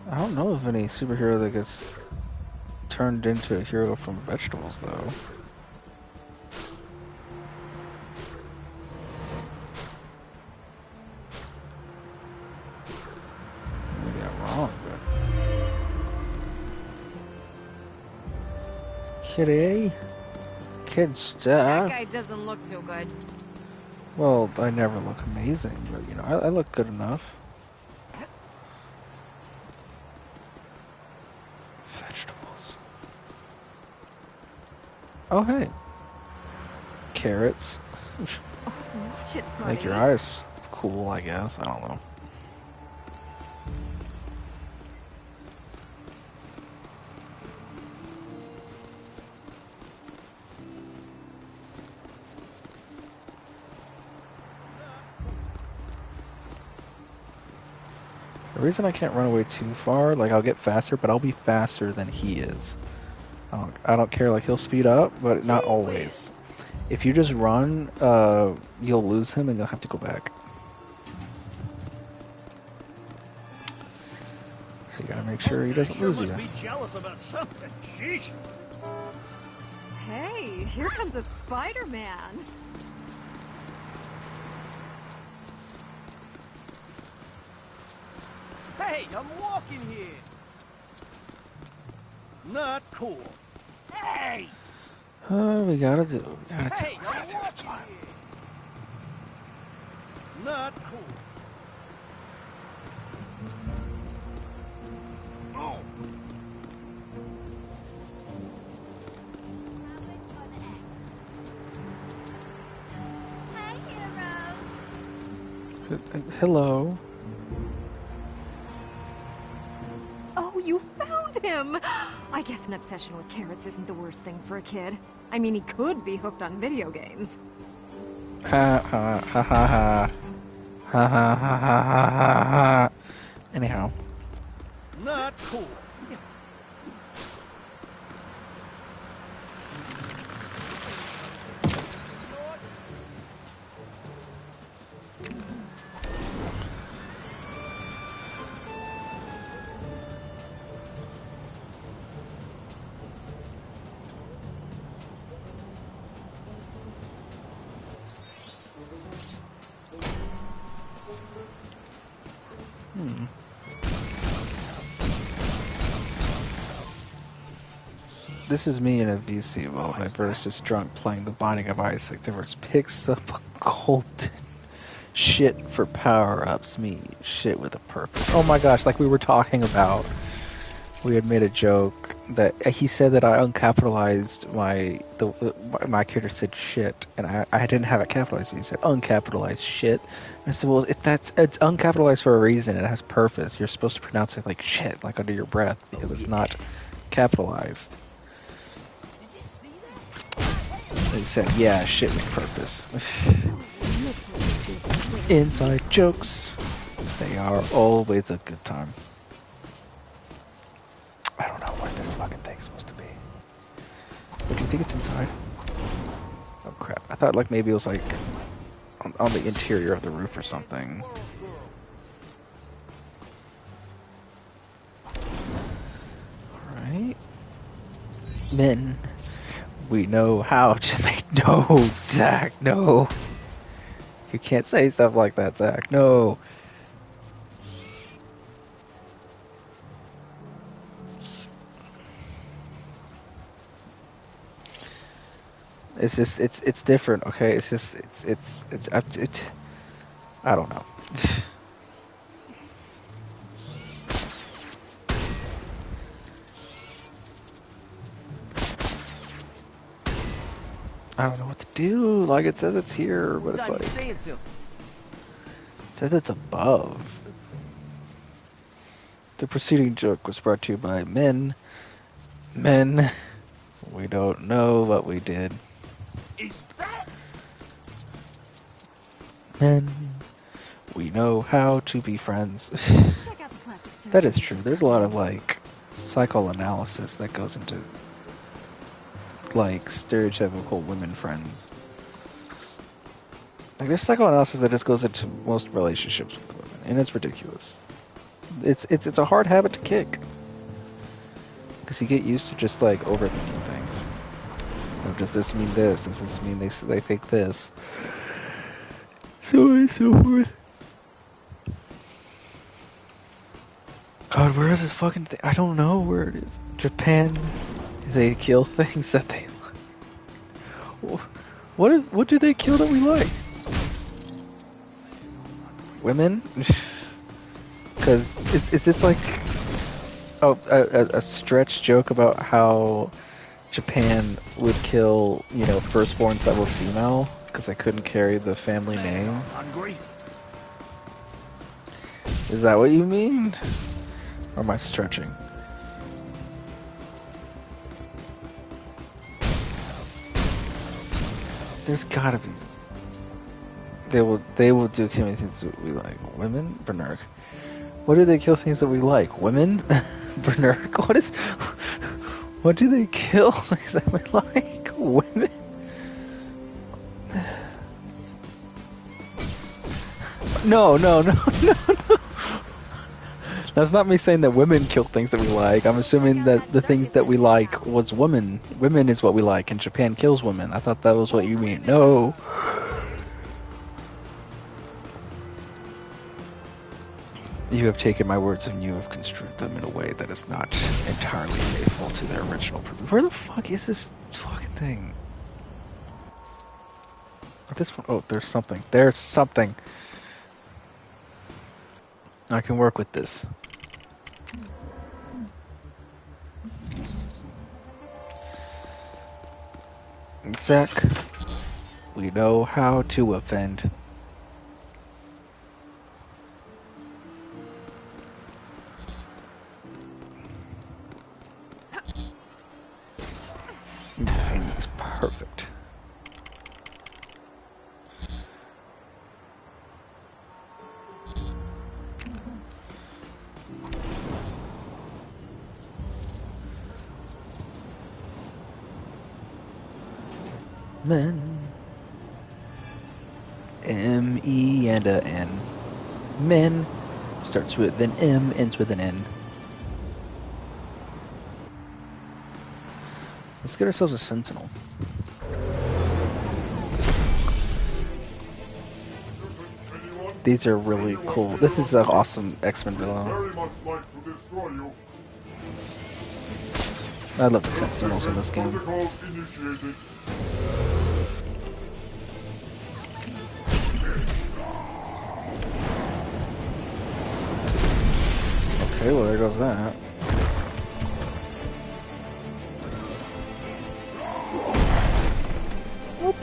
I don't know of any superhero that gets turned into a hero from vegetables, though. Maybe I'm wrong, but... Kitty? Kid stuff? That guy doesn't look too good. Well, I never look amazing, but, you know, I look good enough. Vegetables. Oh, hey. Carrots. Watch it, buddy. Make your eyes cool, I guess. I don't know. The reason I can't run away too far, like I'll get faster, but I'll be faster than he is. I don't care, like he'll speed up, but not always. If you just run, you'll lose him and you'll have to go back. So you gotta make sure he doesn't lose you. Must be jealous about something. Sheesh. Hey, here comes a Spider-Man. Hey, I'm walking here. Not cool. Hey! We gotta do. Hey, I'm walking here. Not cool. Oh. Hi, hero. Hello. Oh, you found him! I guess an obsession with carrots isn't the worst thing for a kid. I mean, he could be hooked on video games. Ha ha ha ha ha. Ha ha ha ha ha ha ha. Anyhow. Not cool. This is me in a VC while my verse is drunk playing The Binding of Isaac. Diverse picks up a golden shit for power-ups. Me shit with a purpose. Oh my gosh, like we were talking about. We had made a joke that he said that I uncapitalized my character said shit, and I didn't have it capitalized. He said uncapitalized shit. And I said, well, it's uncapitalized for a reason. It has purpose. You're supposed to pronounce it like shit, like under your breath, because it's not capitalized. And he said, yeah, shit with purpose. Inside jokes. They are always a good time. I don't know where this fucking thing's supposed to be. But do you think it's inside? Oh crap. I thought like maybe it was like on the interior of the roof or something. Alright. Men, we know how to make... No, Zach, no. You can't say stuff like that, Zach. No. It's just it's different, okay? It's just it's I don't know. I don't know what to do. Like it says it's here, but it's like it says it's above. The preceding joke was brought to you by men. Men, we don't know what we did. Is that? Men, we know how to be friends. Check out the plastic surgeon. That is true. There's a lot of like psychoanalysis that goes into like stereotypical women friends. Like there's psychoanalysis that just goes into most relationships with women, and it's ridiculous. It's a hard habit to kick because you get used to just like overthinking things. You know, does this mean this? Does this mean they think this? So on and so forth. God, where is this fucking thing? I don't know where it is. Japan, they kill things that they like. What do they kill that we like? Women? Because is this like a stretch joke about how Japan would kill, you know, firstborns that were female because they couldn't carry the family name? Hungry? Is that what you mean? Or am I stretching? There's gotta be. They will do killing things that we like. Women? Bernard. What do they kill things that we like? Women? Bernard? What do they kill things that we like? Women? No. That's not me saying that women kill things that we like. I'm assuming that the things that we like was women. Women is what we like, and Japan kills women. I thought that was what you mean. No. You have taken my words and you have construed them in a way that is not entirely faithful to their original purpose. Where the fuck is this fucking thing? This one, oh, there's something. There's something. I can work with this. Zach, we know how to offend. It's perfect. Men. M-E and a N. Men starts with an M, ends with an N. Let's get ourselves a sentinel. These are really cool. This is an awesome X-Men villain. I love the sentinels in this game. Okay, well there goes that.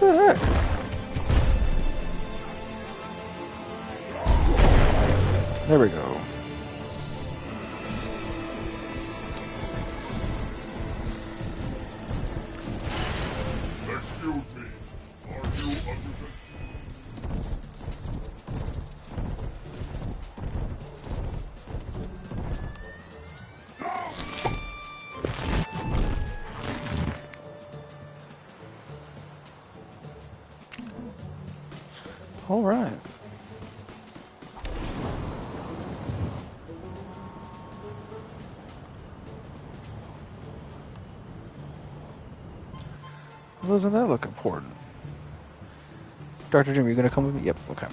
the heck? There we go. Excuse me. Are you under the... All right. Doesn't that look important? Dr. Jim, you gonna come with me? Yep, okay.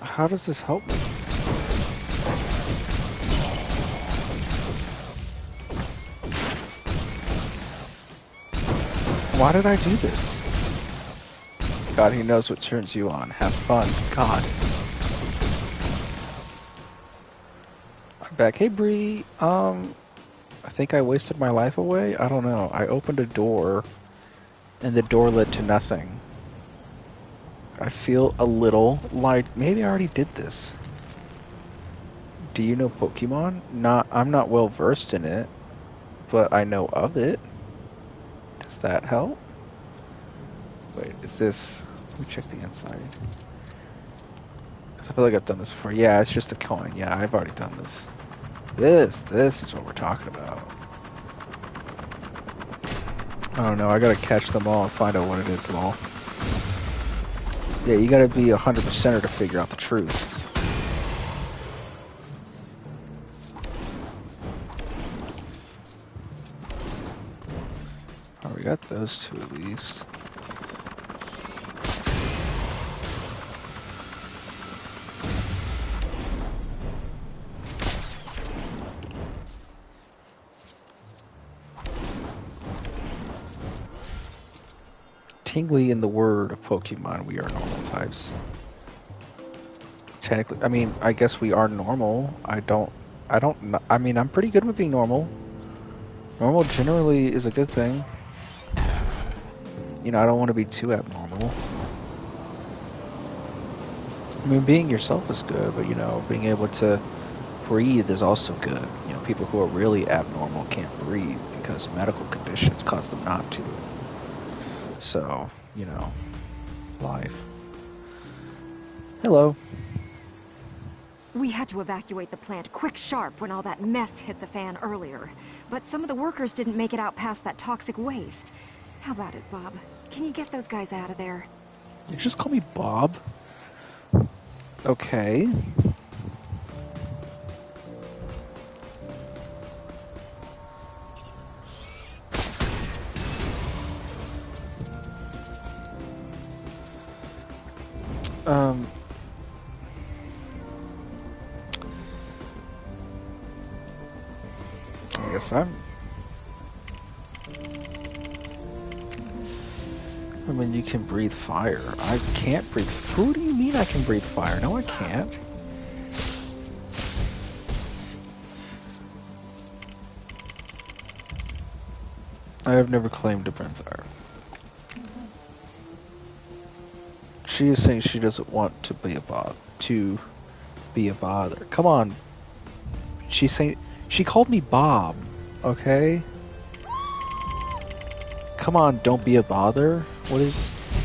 How does this help me? Why did I do this? God, he knows what turns you on. Have fun. God. I'm back. Hey, Bree. I think I wasted my life away? I don't know. I opened a door, and the door led to nothing. I feel a little like maybe I already did this. Do you know Pokemon? I'm not well versed in it, but I know of it. Does that help? Wait, is this... Let me check the inside. Because I feel like I've done this before. Yeah, it's just a coin. Yeah, I've already done this. This is what we're talking about. I don't know, I gotta catch them all and find out what it is, lol. Yeah, you gotta be 100%er to figure out the truth. Oh, we got those two at least. Tingly in the word of Pokemon, we are normal types. Technically, I mean, I guess we are normal. I mean, I'm pretty good with being normal. Normal generally is a good thing. You know, I don't want to be too abnormal. I mean, being yourself is good, but, you know, being able to breathe is also good. You know, people who are really abnormal can't breathe because medical conditions cause them not to. So, you know, life. Hello. We had to evacuate the plant quick sharp when all that mess hit the fan earlier. But some of the workers didn't make it out past that toxic waste. How about it, Bob? Can you get those guys out of there? You just call me Bob? Okay. I guess I mean, you can breathe fire. I can't breathe. Who do you mean I can breathe fire? No, I can't. I have never claimed to breathe fire. She is saying she doesn't want to be a bother. Come on. She's saying she called me Bob, okay? Come on, don't be a bother. What is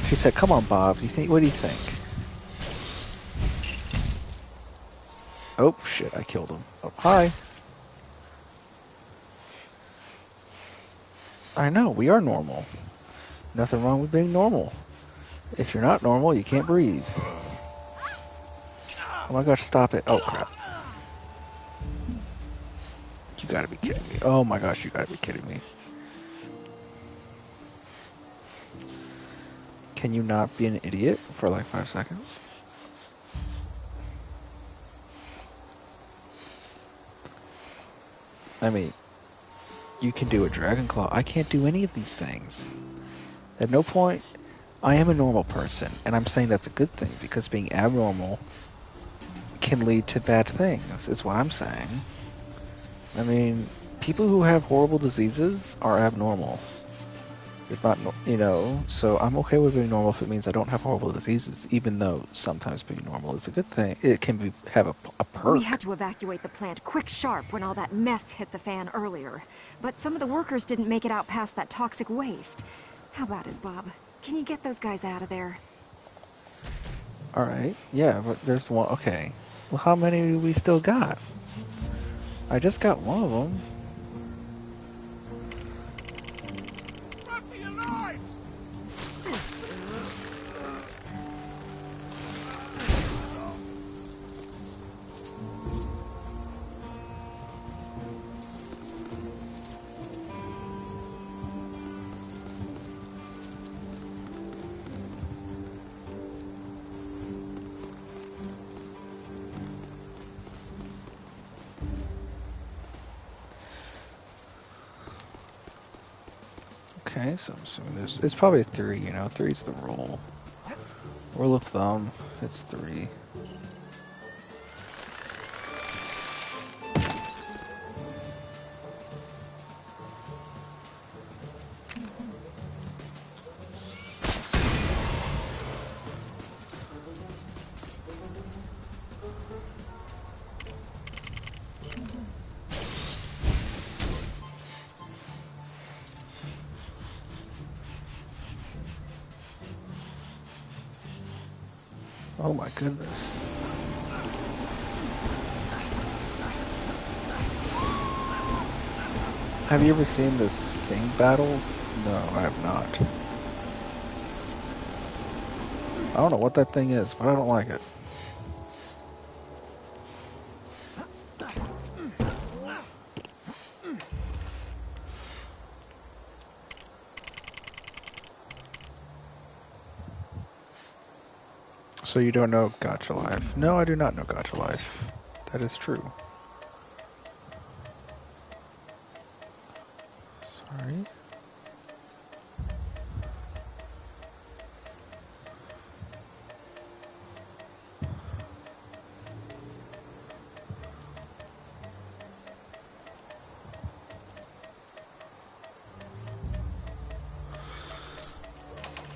she said, come on Bob, what do you think? Oh shit, I killed him. Oh, hi. I know, we are normal. Nothing wrong with being normal. If you're not normal, you can't breathe. Oh my gosh, stop it. Oh crap. You gotta be kidding me. Oh my gosh, you gotta be kidding me. Can you not be an idiot for like 5 seconds? I mean, you can do a Dragon Claw. I can't do any of these things. At no point, I am a normal person, and I'm saying that's a good thing, because being abnormal can lead to bad things, is what I'm saying. I mean, people who have horrible diseases are abnormal. It's not, you know, so I'm okay with being normal if it means I don't have horrible diseases, even though sometimes being normal is a good thing. It can have a perk. We had to evacuate the plant quick sharp when all that mess hit the fan earlier. But some of the workers didn't make it out past that toxic waste. How about it, Bob? Can you get those guys out of there? Alright, yeah, but there's one. Okay. Well, how many do we still got? I just got one of them. Run for your lives! Okay, so I'm assuming it's probably 3, you know, 3's the rule. Rule of thumb, it's 3. Oh my goodness. Have you ever seen the Sing battles? No, I have not. I don't know what that thing is, but I don't like it. So you don't know Gacha Life? No, I do not know Gacha Life. That is true. Sorry.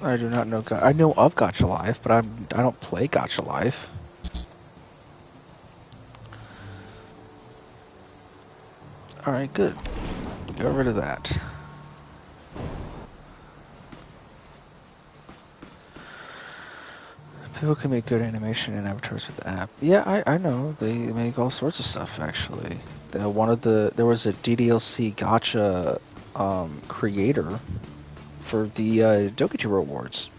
I do not know. I know of Gacha Life, but I don't play Gacha Life. All right, good. Get rid of that. People can make good animation and avatars with the app. Yeah, I know. They make all sorts of stuff, actually. There was a DDLC Gacha creator for the Dokituber Awards.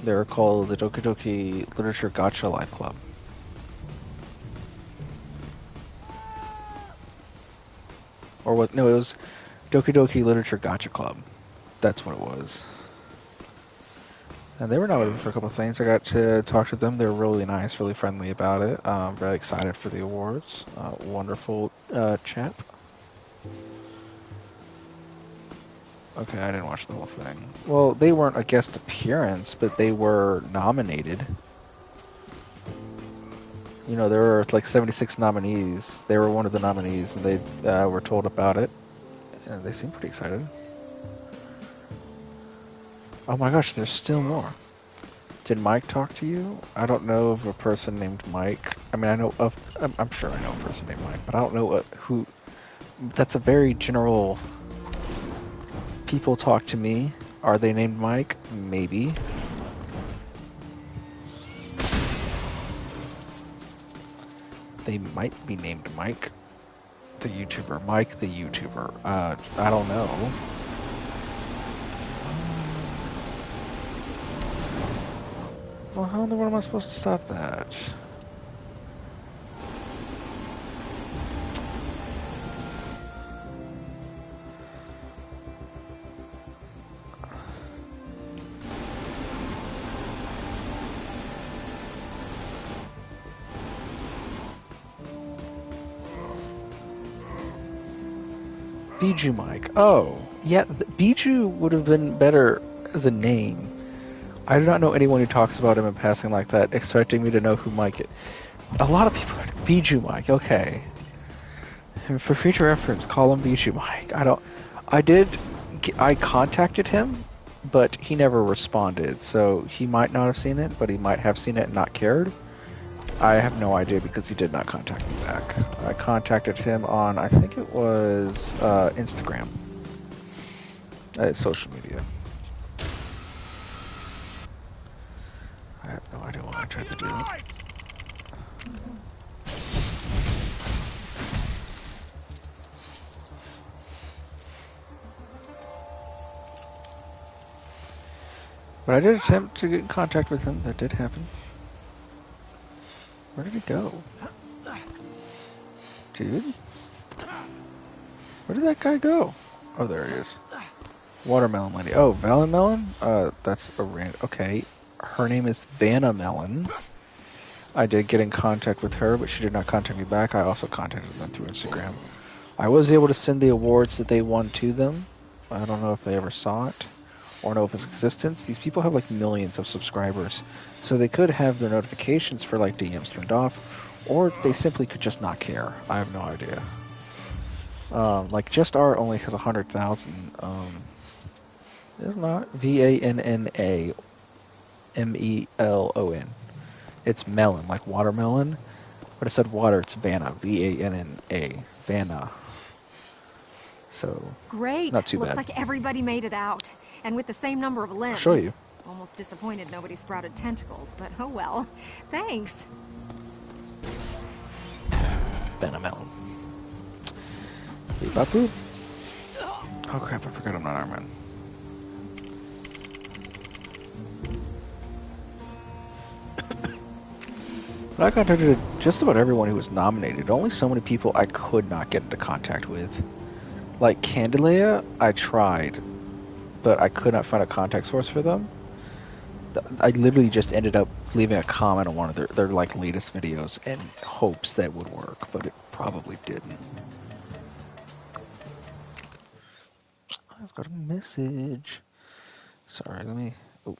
They're called the Doki Doki Literature Gacha Live Club. Or what? No, it was Doki Doki Literature Gacha Club. That's what it was. And they were nominated for a couple of things. I got to talk to them. They were really nice, really friendly about it. Very excited for the awards. Wonderful chap. Okay, I didn't watch the whole thing. Well, they weren't a guest appearance, but they were nominated. You know, there were like 76 nominees. They were one of the nominees, and they were told about it. And they seemed pretty excited. Oh my gosh, there's still more. Did Mike talk to you? I don't know of a person named Mike. I mean, I'm sure I know a person named Mike, but I don't know who. That's a very general. People talk to me. Are they named Mike? Maybe. They might be named Mike, the YouTuber. Mike, the YouTuber. I don't know. Well, how in the world am I supposed to stop that? Bijou Mike. Oh, yeah, Bijou would have been better as a name. I do not know anyone who talks about him in passing like that, expecting me to know who Mike is. A lot of people are Bijou Mike. Okay. And for future reference, call him Bijou Mike. I contacted him, but he never responded. So he might not have seen it, but he might have seen it and not cared. I have no idea because he did not contact me back. I contacted him on, I think it was Instagram. Social media. I have no idea what I tried to do. But I did attempt to get in contact with him. That did happen. Where did he go? Dude? Where did that guy go? Oh, there he is. Watermelon lady. Oh, Melon? That's a random. Okay. Her name is Vanna Melon. I did get in contact with her, but she did not contact me back. I also contacted them through Instagram. I was able to send the awards that they won to them. I don't know if they ever saw it or know of its existence. These people have like millions of subscribers, so they could have their notifications for like DMs turned off, or they simply could just not care. I have no idea. Like Just R only has 100,000. It's not VANNAMELON. It's melon, like watermelon, but it said water. It's Vanna, VANNA, Vanna. So Great. not too Looks bad. like everybody made it out, and with the same number of limbs. I'll show you. Almost disappointed nobody sprouted tentacles, but oh well. Thanks. Vanna melon. Beep bop boop. Oh crap! I forgot I'm not Iron Man. But I contacted just about everyone who was nominated. Only so many people I could not get into contact with. Like Candelea, I tried, but I could not find a contact source for them. I literally just ended up leaving a comment on one of their like latest videos in hopes that would work, but it probably didn't. I've got a message. Sorry, let me... Oh.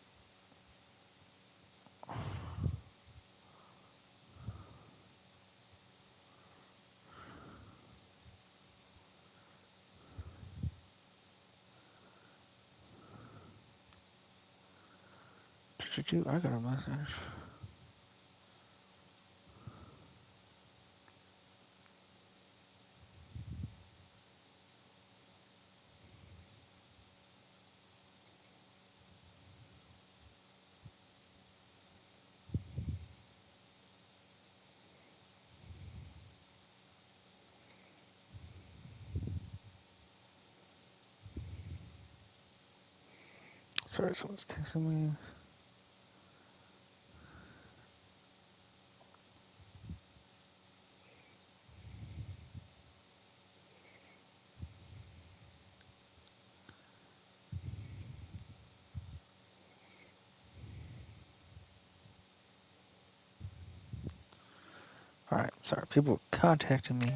I got a message. Sorry, someone's texting me. Alright, sorry, people contacting me.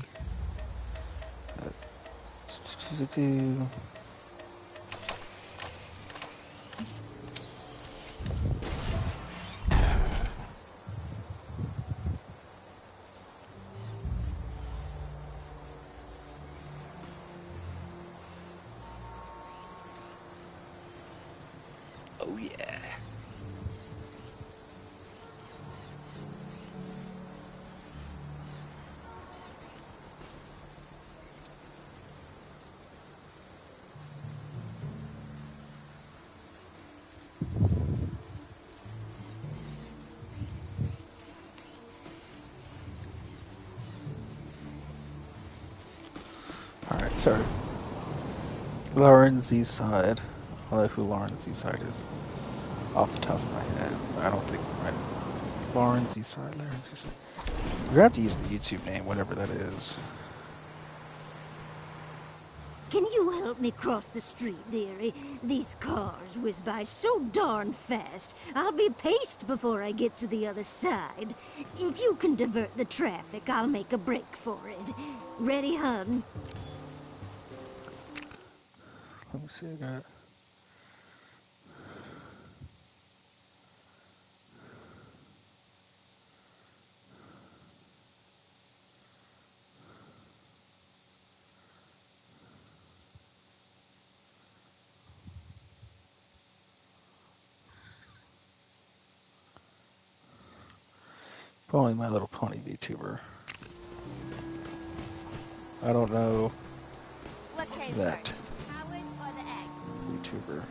Oh yeah. Alright, sorry. Lauren Z side. I don't know who Lauren Z side is. Off the top of my head. I don't think right. Lauren Z side, Lauren Z side. We're gonna have to use the YouTube name, whatever that is. Can you help me cross the street, dearie? These cars whiz by so darn fast. I'll be paced before I get to the other side. If you can divert the traffic, I'll make a break for it. Ready, hun? see, I got. Only My Little Pony VTuber. I don't know What came that first, Howard or the egg? VTuber.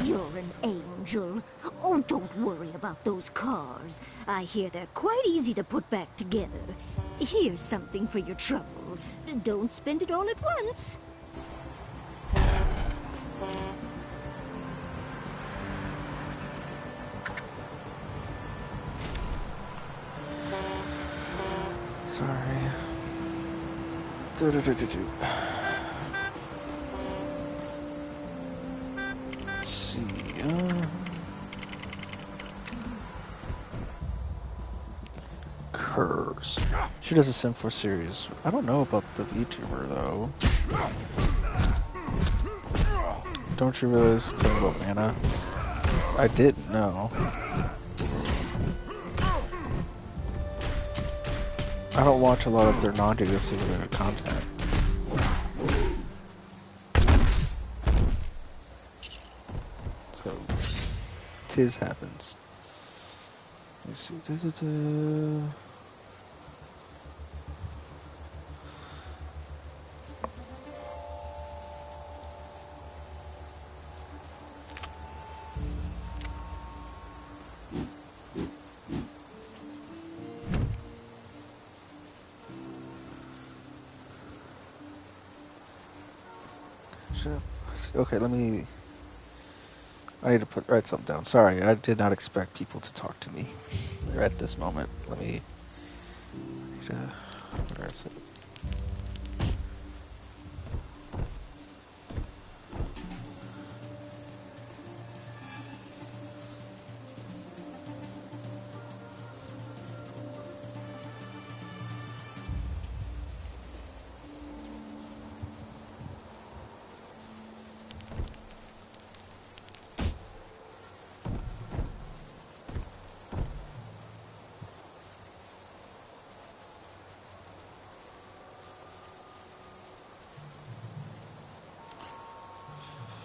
You're an angel. Oh, don't worry about those cars. I hear they're quite easy to put back together. Here's something for your trouble. Don't spend it all at once. Sorry. Let's see. Curse. She does a Sim 4 series. I don't know about the VTuber though. Don't you realize I'm talking about mana? I didn't know. I don't watch a lot of their non-DLC related content. So, tis happens. Let's see. Okay, let me. I need to write something down. Sorry, I did not expect people to talk to me at this moment. Let me. Where is it?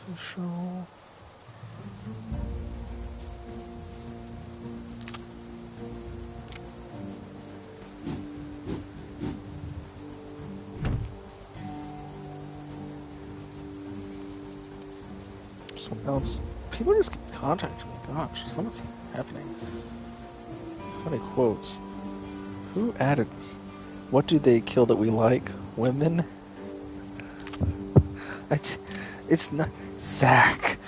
Official. Something else. People just keep contacting me. Gosh, something's happening. Funny quotes. Who added me? What do they kill that we like? Women? It's not Zach.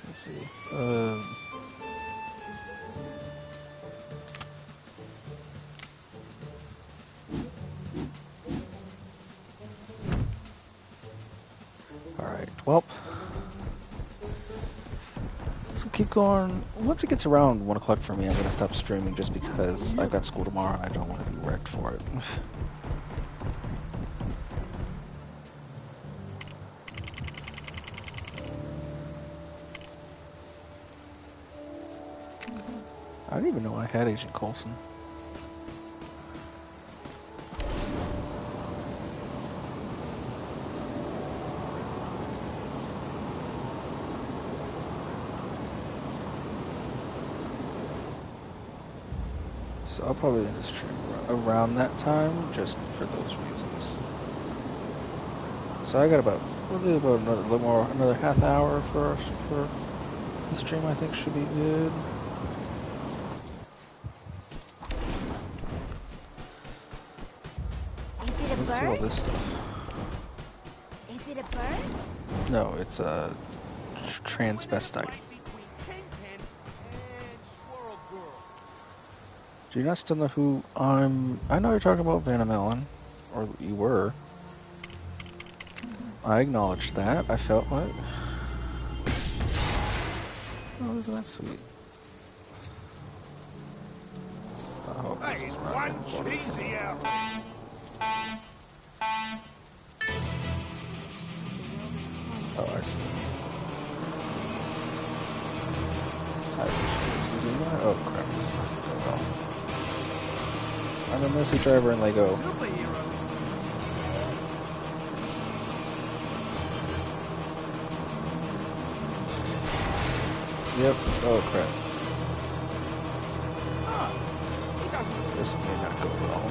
Let's see. Alright, well. So keep going. Once it gets around 1 o'clock for me, I'm going to stop streaming just because I've got school tomorrow and I don't want to be wrecked for it. I didn't even know I had Agent Coulson. So I'll probably end the stream around that time, just for those reasons. So I got probably about another half hour for the stream. I think should be good. Is it So a let's do all bird? this stuff. Is it a bird? No, it's a transvestite. Between Kingpin and Do you not still know who I'm... I know you're talking about Vanna Mellon. Or you were. I acknowledged that. I felt like... Oh, isn't that sweet? Oh, That is one cheesy out. Oh, I see. Oh, crap. Oh, well. I'm a messy driver in Lego. Superheroes. Yep. Oh, crap. He doesn't. This may not go well.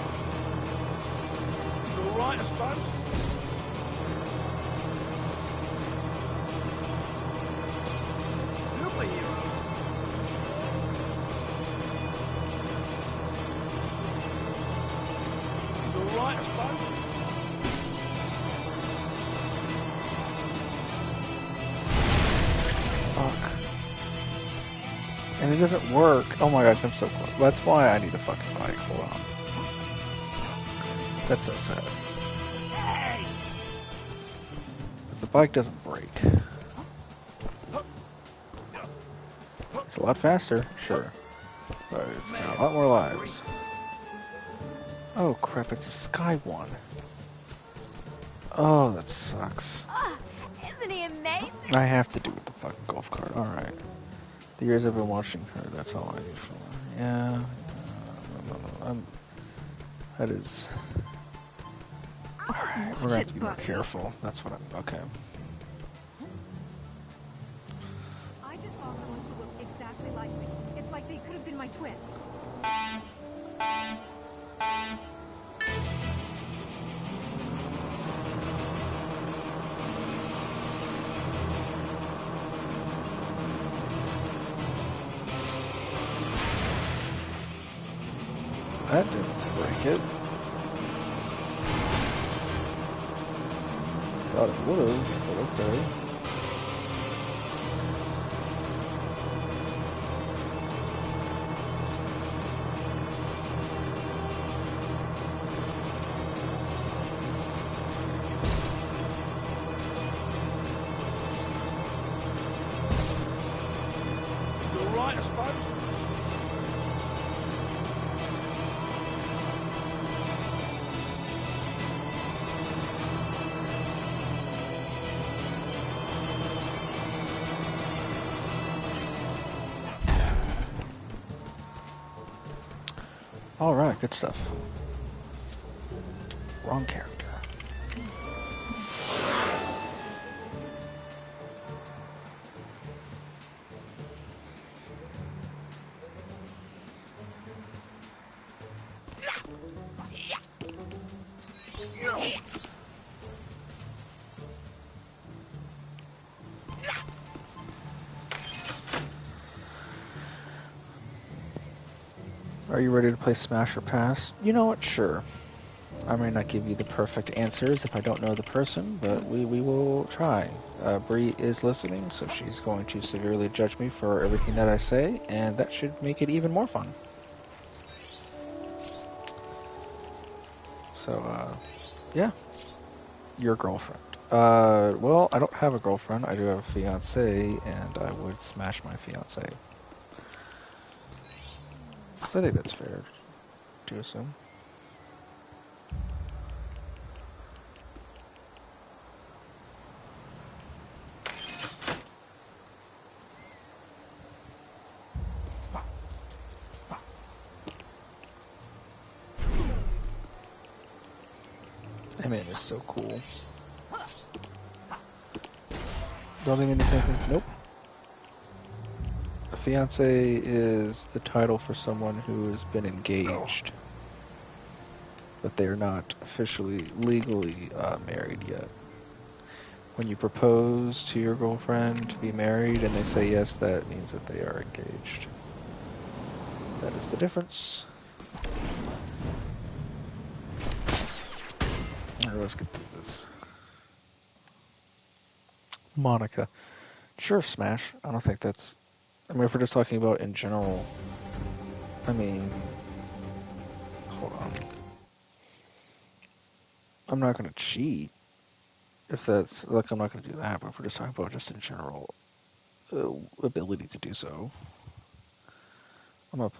He's all right, I suppose. Superheroes. He's all right, I suppose. Fuck. And it doesn't work. Oh my gosh, I'm so close. That's why I need a fucking bike. Hold on. That's so sad. Because the bike doesn't break. It's a lot faster, sure. But it's got a lot more lives. Oh crap, it's a Sky one. Oh, that sucks. Isn't he amazing? I have to do with the fucking golf cart. Alright. The years I've been watching her, that's all I need for her. Yeah. That is... Alright, we're gonna have to be more careful. That's what I'm... Okay. I just saw someone who looked exactly like me. It's like they could have been my twin. That didn't break it. Thought it would have, but okay. He's all right, I suppose. Alright, good stuff. Wrong character. Are you ready to play Smash or Pass? You know what? Sure. I may not give you the perfect answers if I don't know the person, but we will try. Bree is listening, so she's going to severely judge me for everything that I say, and that should make it even more fun. So, yeah. Your girlfriend. Well, I don't have a girlfriend. I do have a fiance, and I would smash my fiance. I think that's fair to assume. That man is so cool. Don't think any second. Nope. A fiance is the title for someone who has been engaged, but they are not officially, legally married yet. When you propose to your girlfriend to be married and they say yes, that means that they are engaged. That is the difference. Alright, let's get through this. Monica. Sure, Smash. I don't think that's... I mean, if we're just talking about in general, I mean, I'm not gonna cheat. If that's like, I'm not gonna do that. But if we're just talking about just in general ability to do so, I'm up.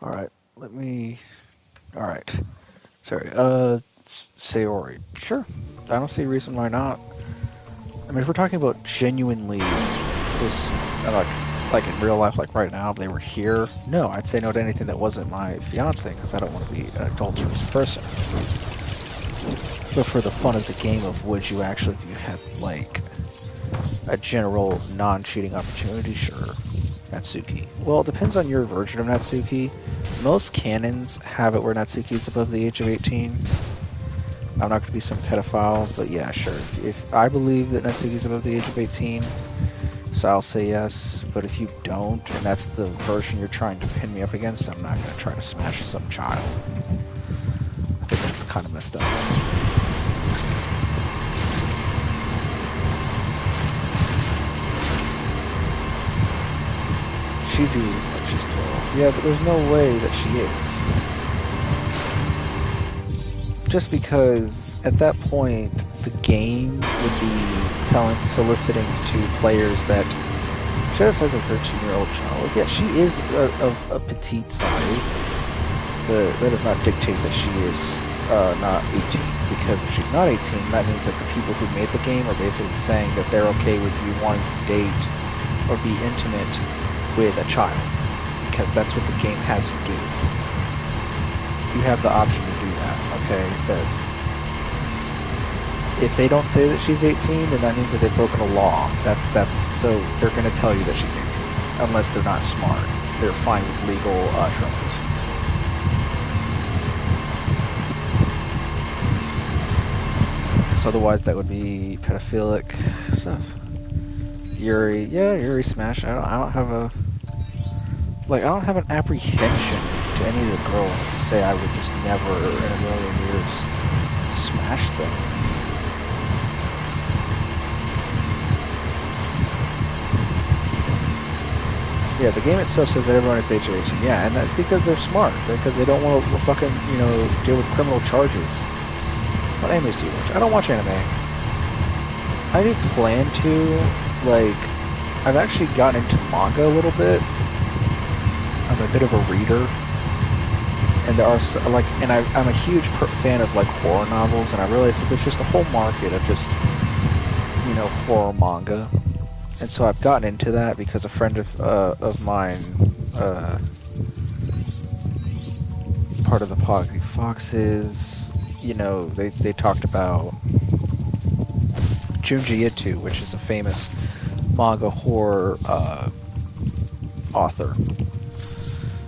All right, let me. All right, sorry. Sayori. Sure. I don't see a reason why not. I mean, if we're talking about genuinely, just like in real life, like right now, they were here. No, I'd say no to anything that wasn't my fiance because I don't want to be an adulterous person. But for the fun of the game of would you actually, if you had like a general non-cheating opportunity, sure. Natsuki. Well, it depends on your version of Natsuki. Most canons have it where Natsuki is above the age of 18. I'm not going to be some pedophile, but yeah, sure. If I believe that Natsuki is above the age of 18, so I'll say yes. But if you don't, and that's the version you're trying to pin me up against, I'm not going to try to smash some child. I think that's kind of messed up. She do like she's 12. Yeah, but there's no way that she is. Just because at that point the game would be soliciting to players that just as a 13-year-old child. Yeah, she is a petite size, but that does not dictate that she is not 18. Because if she's not 18, that means that the people who made the game are basically saying that they're okay with you wanting to date or be intimate with a child, because that's what the game has you do. You have the option to do that, okay? But if they don't say that she's 18, then that means that they've broken a law. So they're going to tell you that she's 18, unless they're not smart. They're fine with legal troubles. So otherwise, that would be pedophilic stuff. Yuri, yeah, Yuri smash. I don't have a. Like, I don't have an apprehension to any of the girls to say I would just never in a million years smash them. Yeah, the game itself says that everyone is age of 18. Yeah, and that's because they're smart. Because they don't want to fucking, deal with criminal charges. What animes do you watch? I don't watch anime. I do plan to, like, I've actually gotten into manga a little bit. I'm a bit of a reader, and there are I'm a huge fan of like horror novels, and I realize that there's just a whole market of just horror manga, and so I've gotten into that because a friend of mine, part of the Poggy Foxes, they talked about Junji Ito, which is a famous manga horror author.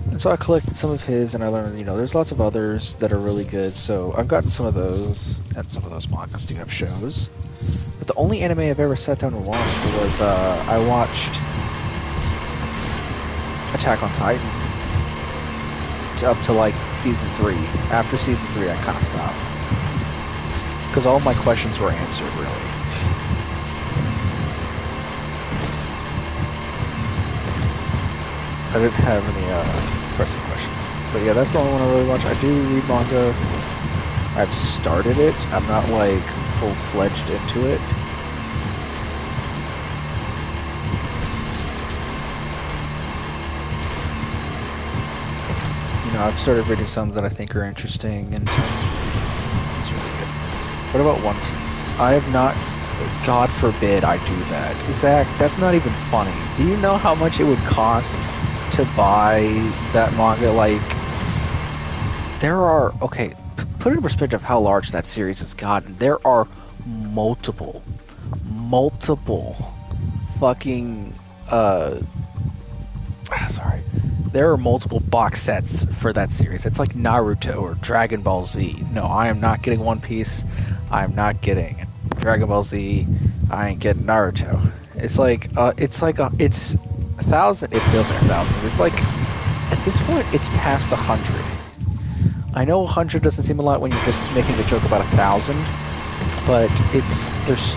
And so I collected some of his, and I learned, there's lots of others that are really good, so I've gotten some of those, and some of those mangas do have shows. But the only anime I've ever sat down and watched was, I watched Attack on Titan up to, like, Season 3. After Season 3, I kind of stopped. Because all my questions were answered, really. I didn't have any, pressing questions. But yeah, that's the only one I really watch. I do read manga. I've started it. I'm not like full-fledged into it. I've started reading some that I think are interesting, and it's really good. What about One Piece? I have not. God forbid I do that. Zach, that's not even funny. Do you know how much it would cost to buy that manga? Like, there are, okay, put it in perspective how large that series has gotten. There are multiple fucking there are multiple box sets for that series. It's like Naruto or Dragon Ball Z. No, I am not getting One Piece. I am not getting Dragon Ball Z. I ain't getting Naruto. It's like it's a thousand. It feels like 1,000. It's like at this point it's past 100. I know 100 doesn't seem a lot when you're just making a joke about 1,000, but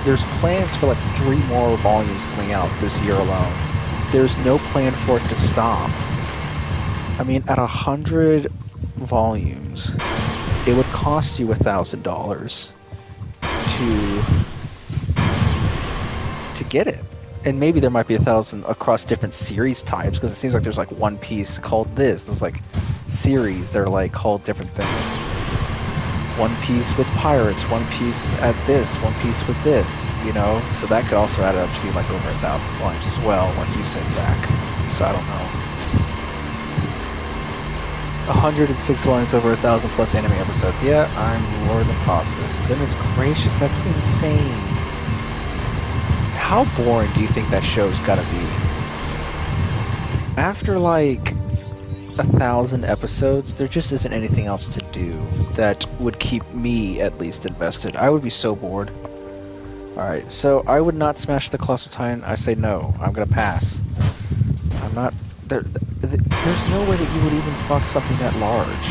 there's plans for like 3 more volumes coming out this year alone. There's no plan for it to stop. I mean, at 100 volumes, it would cost you $1,000 to get it. And maybe there might be 1,000 across different series types, because it seems like there's like One Piece called this. There's like series that are like called different things. One Piece with pirates, One Piece at this, One Piece with this, you know? So that could also add up to be like over 1,000 volumes as well, like you said, Zach. So I don't know. 106 volumes over 1,000 plus anime episodes. Yeah, I'm more than positive. Goodness gracious, that's insane. How boring do you think that show's gotta be? After like 1,000 episodes, there just isn't anything else to do that would keep me at least invested. I would be so bored. Alright, so I would not smash the Colossal Titan. I say no. I'm gonna pass. I'm not... There's no way that you would even fuck something that large.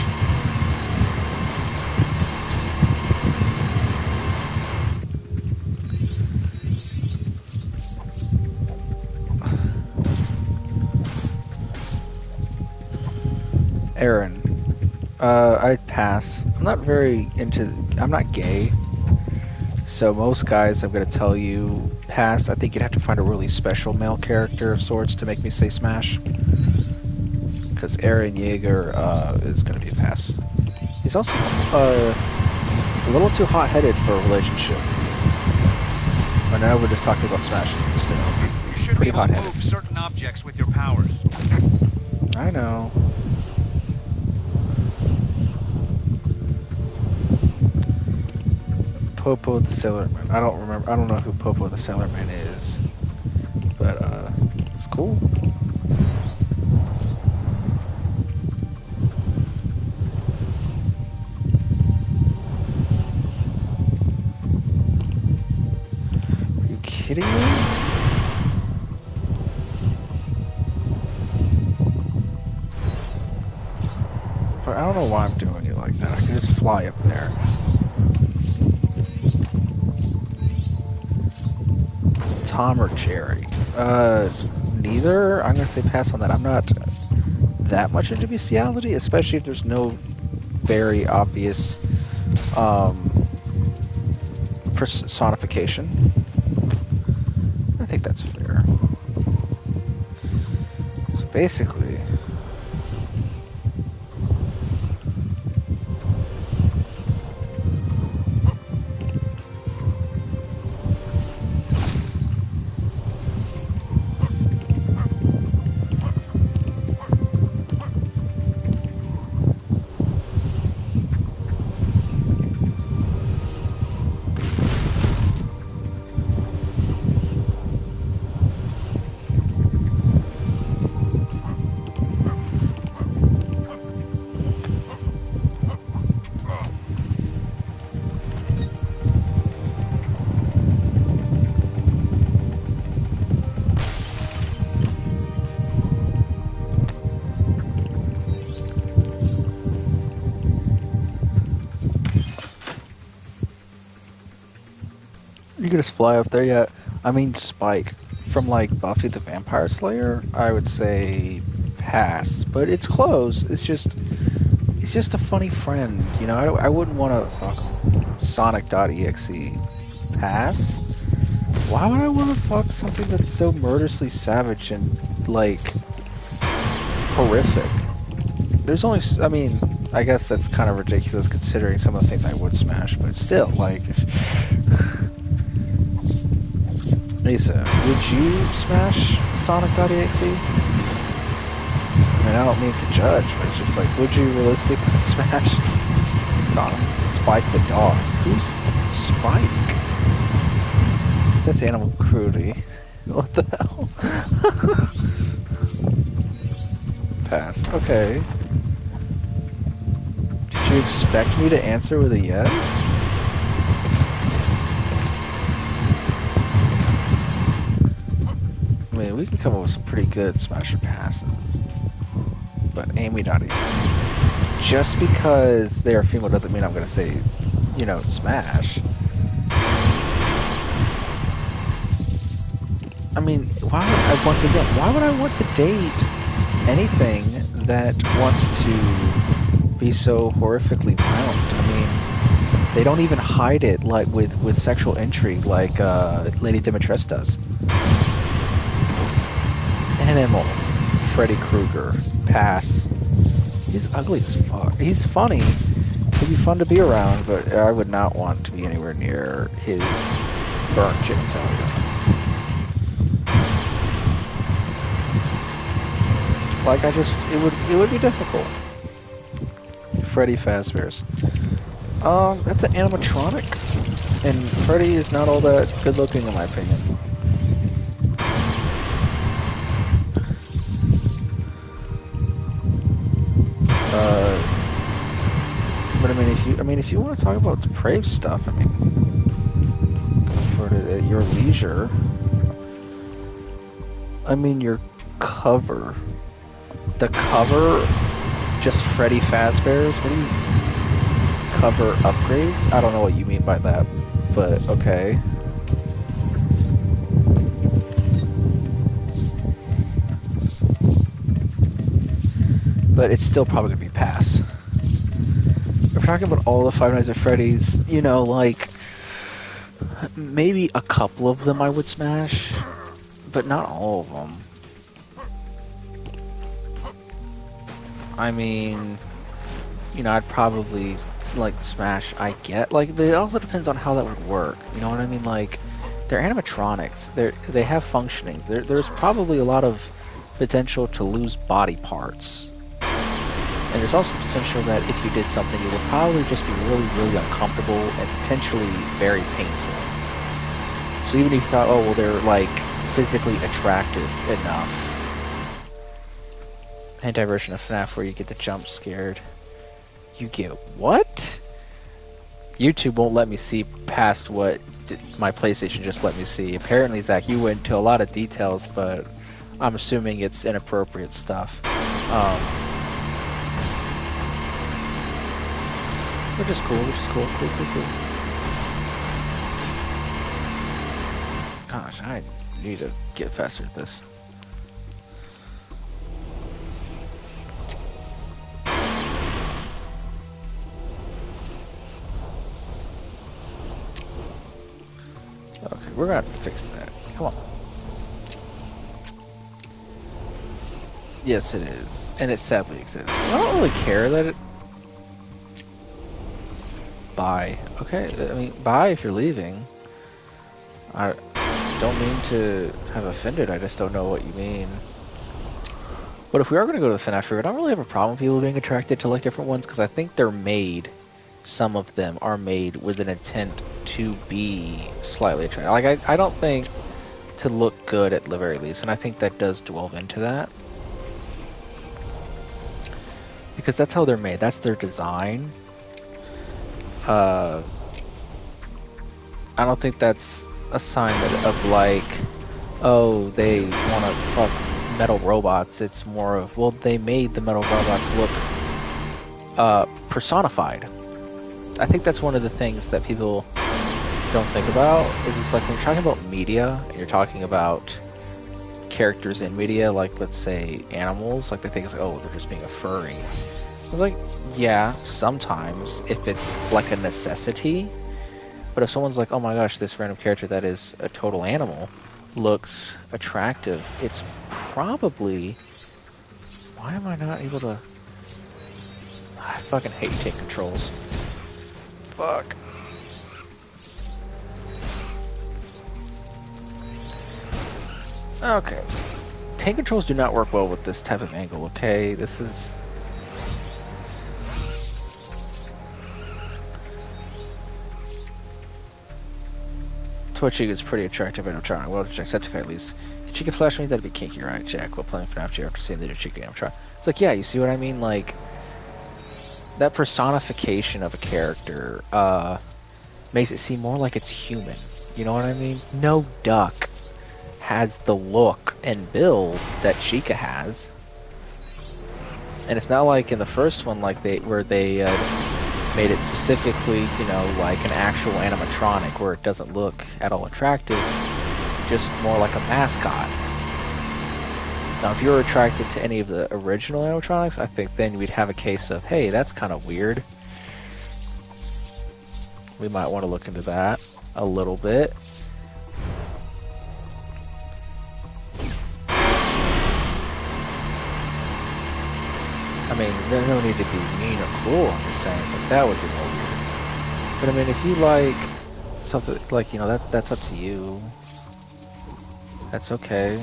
Aaron, I'd pass. I'm not very into... I'm not gay. So most guys, I'm going to tell you, pass. I think you'd have to find a really special male character of sorts to make me say smash. Because Aaron Yeager is going to be a pass. He's also a little too hot-headed for a relationship. But now we're just talking about smashing still. You should Pretty be able to hot-headed. move certain objects with your powers. I know. Popo the Sailorman. I don't remember. I don't know who Popo the Sailorman is, but it's cool. Are you kidding me? But I don't know why I'm doing it like that. I can just fly up there. Tom or Jerry? Neither. I'm gonna say pass on that. I'm not that much into bestiality, especially if there's no very obvious personification. I think that's fair. So basically... You could just fly up there, yeah. I mean, Spike from like Buffy the Vampire Slayer, I would say pass, but it's close. It's just a funny friend, you know. I wouldn't want to fuck Sonic.exe. Pass. Why would I want to fuck something that's so murderously savage and like horrific? There's only, I mean, I guess that's kind of ridiculous considering some of the things I would smash, but still, like. Lisa, would you smash Sonic.exe? I mean, I don't mean to judge, but it's just like, would you realistically smash Sonic? Spike the dog. Who's Spike? That's animal cruelty. What the hell? Pass. Okay. Did you expect me to answer with a yes? we can come up with some pretty good smasher passes. But Amy.exe. Just because they are female doesn't mean I'm gonna say, you know, smash. I mean, why would I, once again, why would I want to date anything that wants to be so horrifically violent? I mean, they don't even hide it like with sexual intrigue like Lady Dimitrescu does. Animal. Freddy Krueger. Pass. He's ugly as fuck. He's funny. He'd be fun to be around, but I would not want to be anywhere near his burnt genitalia. Like, it would be difficult. Freddy Fazbear's. That's an animatronic. And Freddy is not all that good looking in my opinion. But I mean, if you want to talk about depraved stuff, I mean, go for it at your leisure. I mean, your cover. The cover, just Freddy Fazbear's? What do you... Cover upgrades? I don't know what you mean by that, but okay. But it's still probably gonna be pass. If we're talking about all the Five Nights at Freddy's, you know, like, maybe a couple of them I would smash, but not all of them. I mean, you know, I'd probably, like, smash I get. Like, but it also depends on how that would work. You know what I mean? Like, they're animatronics. They have functionings. There's probably a lot of potential to lose body parts. And there's also the potential that if you did something, it would probably just be really, really uncomfortable and potentially very painful. So even if you thought, oh, well, they're, like, physically attractive enough. Hentai version of FNAF where you get the jump scared. You get what? YouTube won't let me see past what my PlayStation just let me see. Apparently, Zach, you went into a lot of details, but I'm assuming it's inappropriate stuff. Which is cool, cool. Gosh, I need to get faster at this. Okay, we're gonna have to fix that. Come on. Yes, it is. And it sadly exists. I don't really care that it... Bye. Okay, I mean, bye if you're leaving. I don't mean to have offended, I just don't know what you mean. But if we are going to go to the FNAF fair, I don't really have a problem with people being attracted to, like, different ones, because I think they're made... Some of them are made with an intent to be slightly attractive. Like, I don't think to look good at the very least, and I think that does delve into that. Because that's how they're made, that's their design. I don't think that's a sign of like, oh, they want to fuck metal robots. It's more of, well, they made the metal robots look personified. I think that's one of the things that people don't think about, is it's like when you're talking about media, and you're talking about characters in media, like let's say animals, like they think it's like, oh, they're just being a furry. I was like, yeah, sometimes, if it's like a necessity, but if someone's like, oh my gosh, this random character that is a total animal looks attractive, it's probably... Why am I not able to... I fucking hate take controls. Fuck. Okay. Tank controls do not work well with this type of angle, okay? This is... Twitchy is pretty attractive animatronic. Well, Jacksepticeye at least. If she could flash me, that'd be kinky, right, Jack? While playing FNAF 2 after seeing the Chica animatronic. It's like, yeah, you see what I mean? Like, that personification of a character, makes it seem more like it's human. You know what I mean? No duck has the look and build that Chica has. And it's not like in the first one, like they made it specifically, you know, like an actual animatronic where it doesn't look at all attractive, just more like a mascot. Now, if you're attracted to any of the original animatronics, I think then we'd have a case of, hey, that's kind of weird. We might want to look into that a little bit. I mean, there's no need to be mean or cruel, I'm just saying, it's like, that would be more weird. But I mean, if you like something, like, you know, that's up to you. That's okay.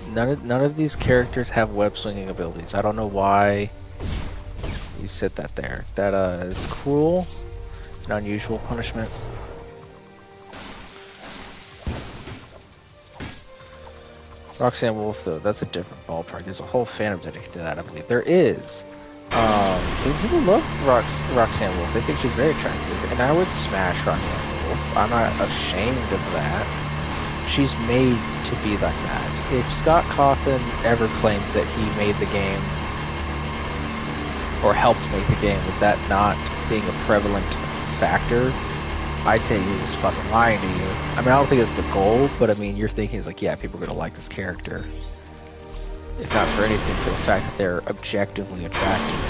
None of these characters have web swinging abilities. I don't know why you said that there. That is cruel, an unusual punishment. Roxanne Wolf, though, that's a different ballpark. There's a whole fandom dedicated to that, I believe. There is. People love Roxanne Wolf. They think she's very attractive, and I would smash Roxanne Wolf. I'm not ashamed of that. She's made to be like that. If Scott Cawthon ever claims that he made the game, or helped make the game, with that not being a prevalent factor, I'd say he's just fucking lying to you. I mean, I don't think it's the goal, but I mean, you're thinking it's like, yeah, people are gonna like this character. If not for anything, for the fact that they're objectively attractive.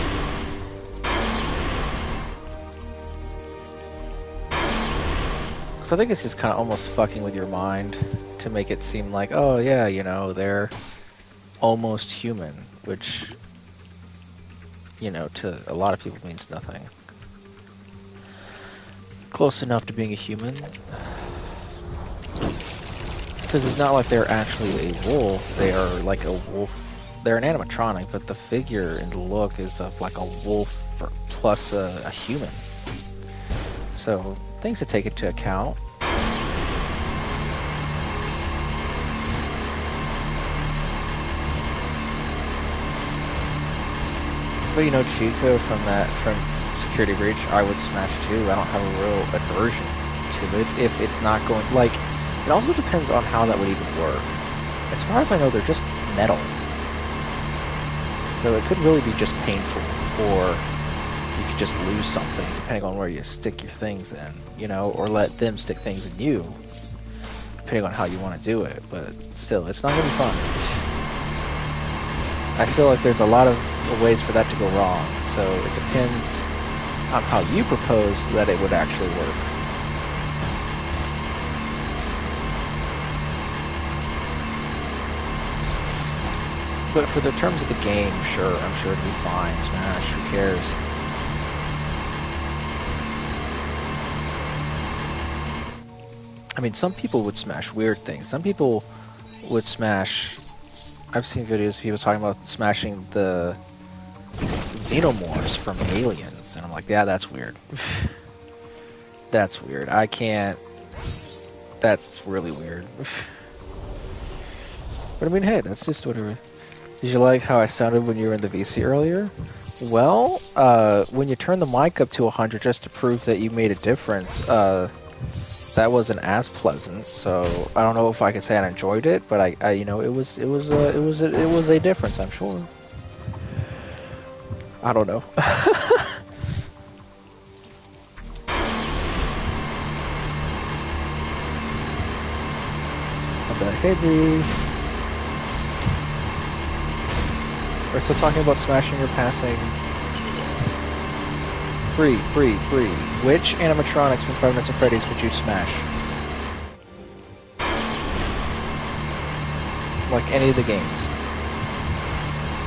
So I think it's just kind of almost fucking with your mind to make it seem like, oh yeah, you know, they're almost human, which, you know, to a lot of people means nothing. Close enough to being a human. Because it's not like they're actually a wolf, they are like a wolf. They're an animatronic, but the figure and the look is of like a wolf plus a human. So, things to take into account. But you know, Chico from Security Breach, I would smash too. I don't have a real aversion to it. If it's not going, like, it also depends on how that would even work. As far as I know, they're just metal. So it could really be just painful, or you could just lose something, depending on where you stick your things in, you know, or let them stick things in you, depending on how you want to do it. But still, it's not going to be fun. I feel like there's a lot of ways for that to go wrong, so it depends on how you propose that it would actually work. But for the terms of the game, sure, I'm sure it'll be fine. Smash, who cares? I mean, some people would smash weird things. Some people would smash... I've seen videos of people talking about smashing the xenomorphs from Aliens, and I'm like, yeah, that's weird. That's weird. I can't... That's really weird. But I mean, hey, that's just whatever. Did you like how I sounded when you were in the VC earlier? Well, when you turn the mic up to 100 just to prove that you made a difference, that wasn't as pleasant. So I don't know if I could say I enjoyed it, but I you know, it was a difference, I'm sure. I don't know. I'm back. Hey, Bree. We're still talking about smashing or passing. Bree. Which animatronics from Five Nights at Freddy's would you smash? Like any of the games.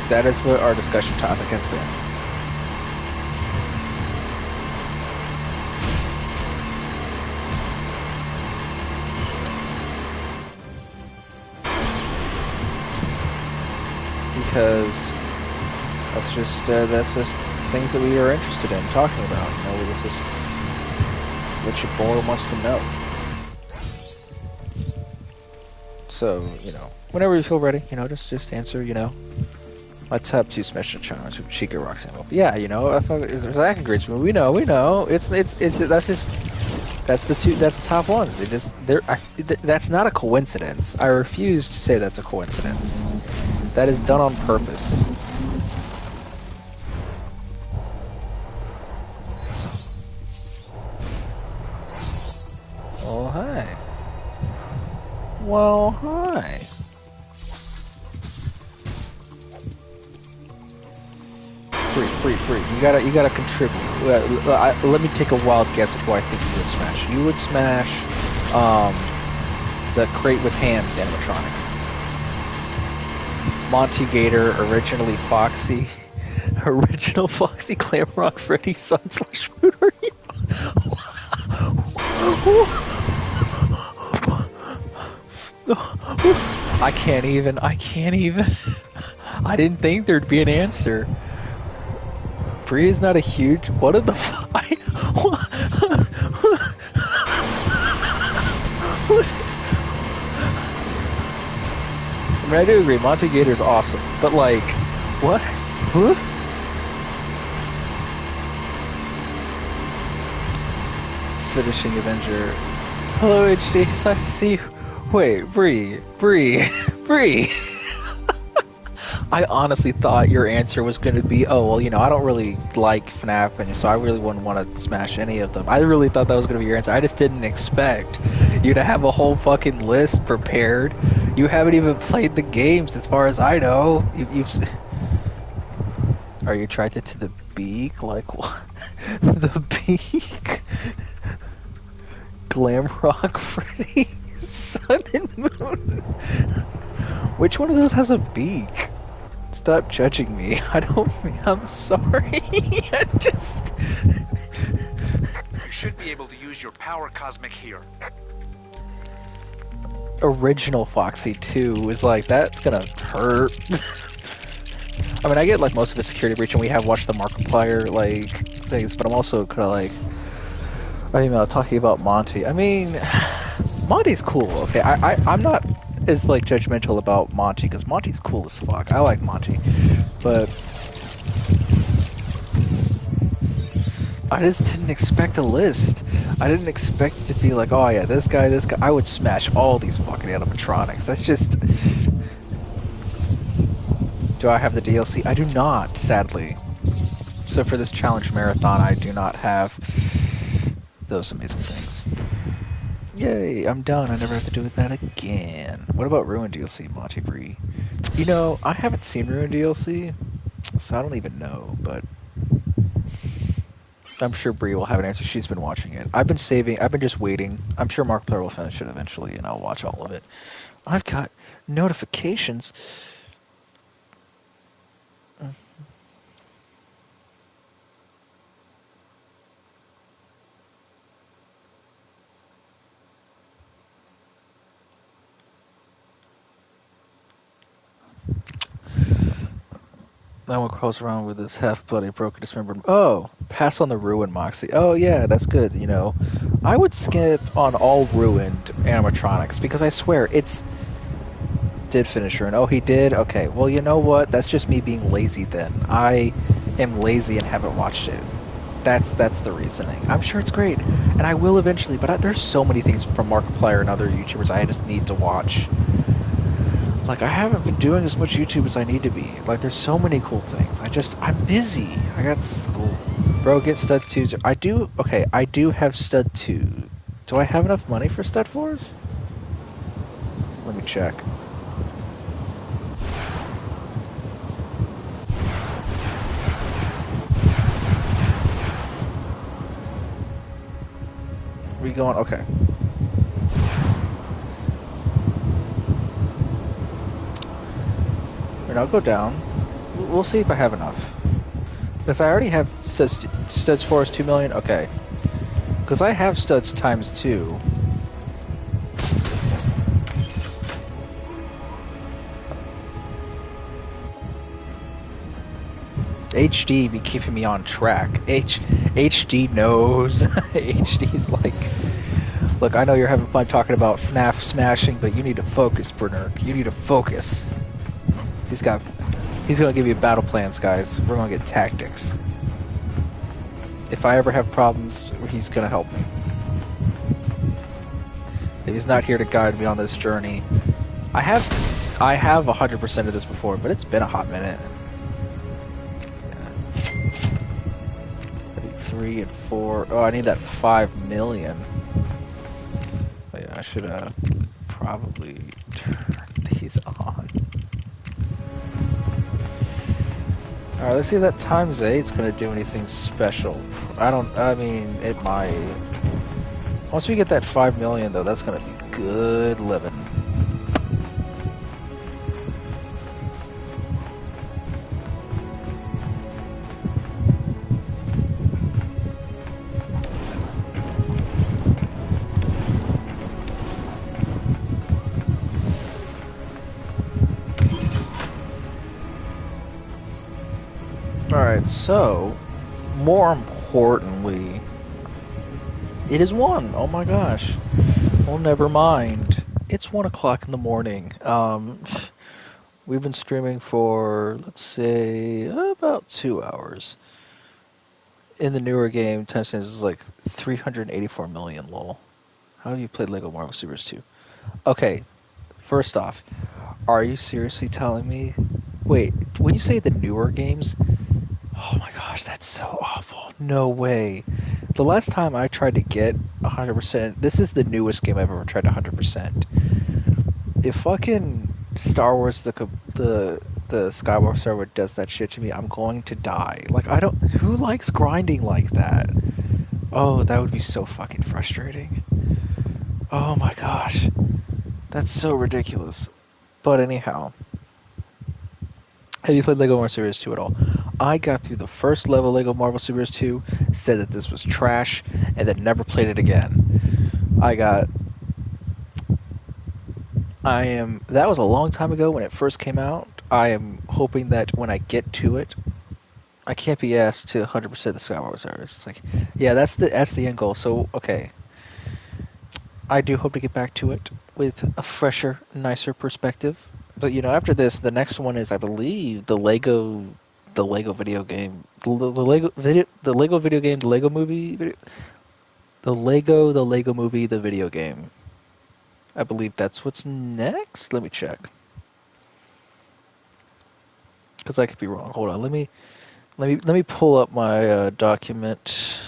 That is what our discussion topic has been. Because that's just things that we are interested in talking about. You know, this is what your boy wants to know. So, you know, whenever you feel ready, you know, just answer, you know. My top 2 special challenge with Chica Roxanne Wolf. Yeah, you know, if Zach agrees with me, we know. That's just That's the two. That's the top ones. That's not a coincidence. I refuse to say that's a coincidence. That is done on purpose. Oh hi. Well, hi. Free. You gotta contribute. Let me take a wild guess at who I think you would smash. You would smash, the crate with hands animatronic. Monty Gator, originally Foxy, original Foxy, Glamrock, Freddy, Son / Booter. I can't even. I didn't think there'd be an answer. Bree is not a huge. What are the? I mean, I do agree. Monty Gator's awesome, but like, what? Huh? Finishing Avenger. Hello, HD. It's nice to see you. Wait, Bree. I honestly thought your answer was going to be, oh, well, you know, I don't really like FNAF, and so I really wouldn't want to smash any of them. I really thought that was going to be your answer. I just didn't expect you to have a whole fucking list prepared. You haven't even played the games, as far as I know. Are you attracted to the beak? Like, what? The beak? Glamrock Freddy? Sun and Moon? Which one of those has a beak? Stop judging me. I'm sorry. You should be able to use your power cosmic here. Original Foxy 2 is like, that's gonna hurt. I mean, I get like most of it's security breach, and we have watched the Markiplier like things, but I'm also kind of like, talking about Monty. I mean, Monty's cool. Okay, I'm not as like judgmental about Monty because Monty's cool as fuck. I like Monty, but I just didn't expect a list. I didn't expect it to be like, oh yeah, this guy. I would smash all these fucking animatronics. That's just. Do I have the DLC? I do not, sadly. So for this challenge marathon, I do not have those amazing things. Yay, I'm done. I never have to do that again. What about Ruin DLC, Monty Bree? You know, I haven't seen Ruin DLC, so I don't even know, but I'm sure Bree will have an answer. She's been watching it. I've been just waiting. I'm sure Markiplier will finish it eventually, and I'll watch all of it. I've got notifications. That one crawls around with his half-bloody, broken, dismembered... Oh! Pass on the Ruin, Moxie. Oh, yeah, that's good, you know. I would skip on all ruined animatronics, because I swear, it's... Did finish Ruin. Oh, he did? Okay, well, you know what? That's just me being lazy, then. I am lazy and haven't watched it. That's the reasoning. I'm sure it's great, and I will eventually, but there's so many things from Markiplier and other YouTubers I just need to watch. Like, I haven't been doing as much YouTube as I need to be. Like, there's so many cool things. I'm busy. I got school. Bro, get Stud 2s. I do have Stud 2. Do I have enough money for Stud 4s? Let me check. We going? Okay. And I'll go down. We'll see if I have enough. Because I already have studs 4 is 2 million. Okay. Because I have studs times 2. HD be keeping me on track. HD knows. HD's like, look, I know you're having fun talking about FNAF smashing, but you need to focus, Bernard. You need to focus. He's gonna give you battle plans, guys. We're gonna get tactics. If I ever have problems, he's gonna help me. If he's not here to guide me on this journey, I have 100% of this before, but it's been a hot minute. Yeah. 3 and 4. Oh, I need that 5 million. Oh, yeah, I should probably turn these on. Alright, let's see if that times 8 is going to do anything special. I mean, it might. Once we get that 5 million, though, that's going to be good living. Alright, so, more importantly, it is 1. Oh my gosh. Well, never mind. It's 1 o'clock in the morning. We've been streaming for, let's say, about 2 hours. In the newer game, timestamp is like 384 million, lol. How have you played Lego Marvel Super 2? Okay, first off, are you seriously telling me? Wait, when you say the newer games, oh my gosh, that's so awful. No way. The last time I tried to get 100%, this is the newest game I've ever tried 100%. If fucking Star Wars the Skywalker server does that shit to me, I'm going to die. Like, I don't. Who likes grinding like that? Oh, that would be so fucking frustrating. Oh my gosh. That's so ridiculous. But anyhow, have you played Lego Marvel Series 2 at all? I got through the first level of Lego Marvel Series 2, said that this was trash, and then never played it again. That was a long time ago when it first came out. I am hoping that when I get to it, I can't be asked to 100% the Skywalker series. It's like, yeah, that's the end goal. So, okay. I do hope to get back to it with a fresher, nicer perspective. But after this, the next one is, I believe, the Lego video game, the Lego video game, the Lego movie, the Lego movie, the video game. I believe that's what's next. Let me check, because I could be wrong. Hold on, let me pull up my document.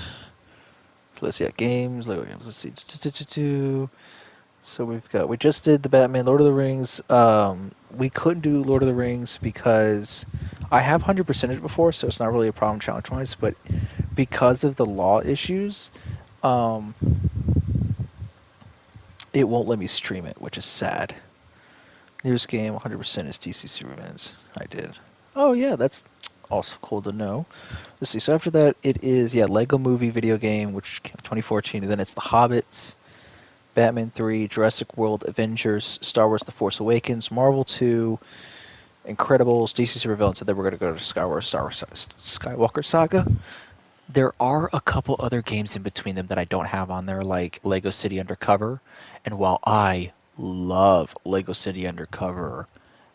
Let's see, games, Lego games. Let's see. So we just did the Batman, Lord of the Rings. We couldn't do Lord of the Rings because I have 100% it before, so it's not really a problem challenge-wise. But because of the law issues, it won't let me stream it, which is sad. Newest game, 100% is DC Superman's. I did. Oh yeah, that's also cool to know. Let's see. So after that, it is Lego Movie video game, which came in 2014, and then it's The Hobbits, Batman 3, Jurassic World, Avengers, Star Wars: The Force Awakens, Marvel 2, Incredibles, DC Supervillains, and then we're going to go to Skywalker Saga. There are a couple other games in between them that I don't have on there, like Lego City Undercover. And while I love Lego City Undercover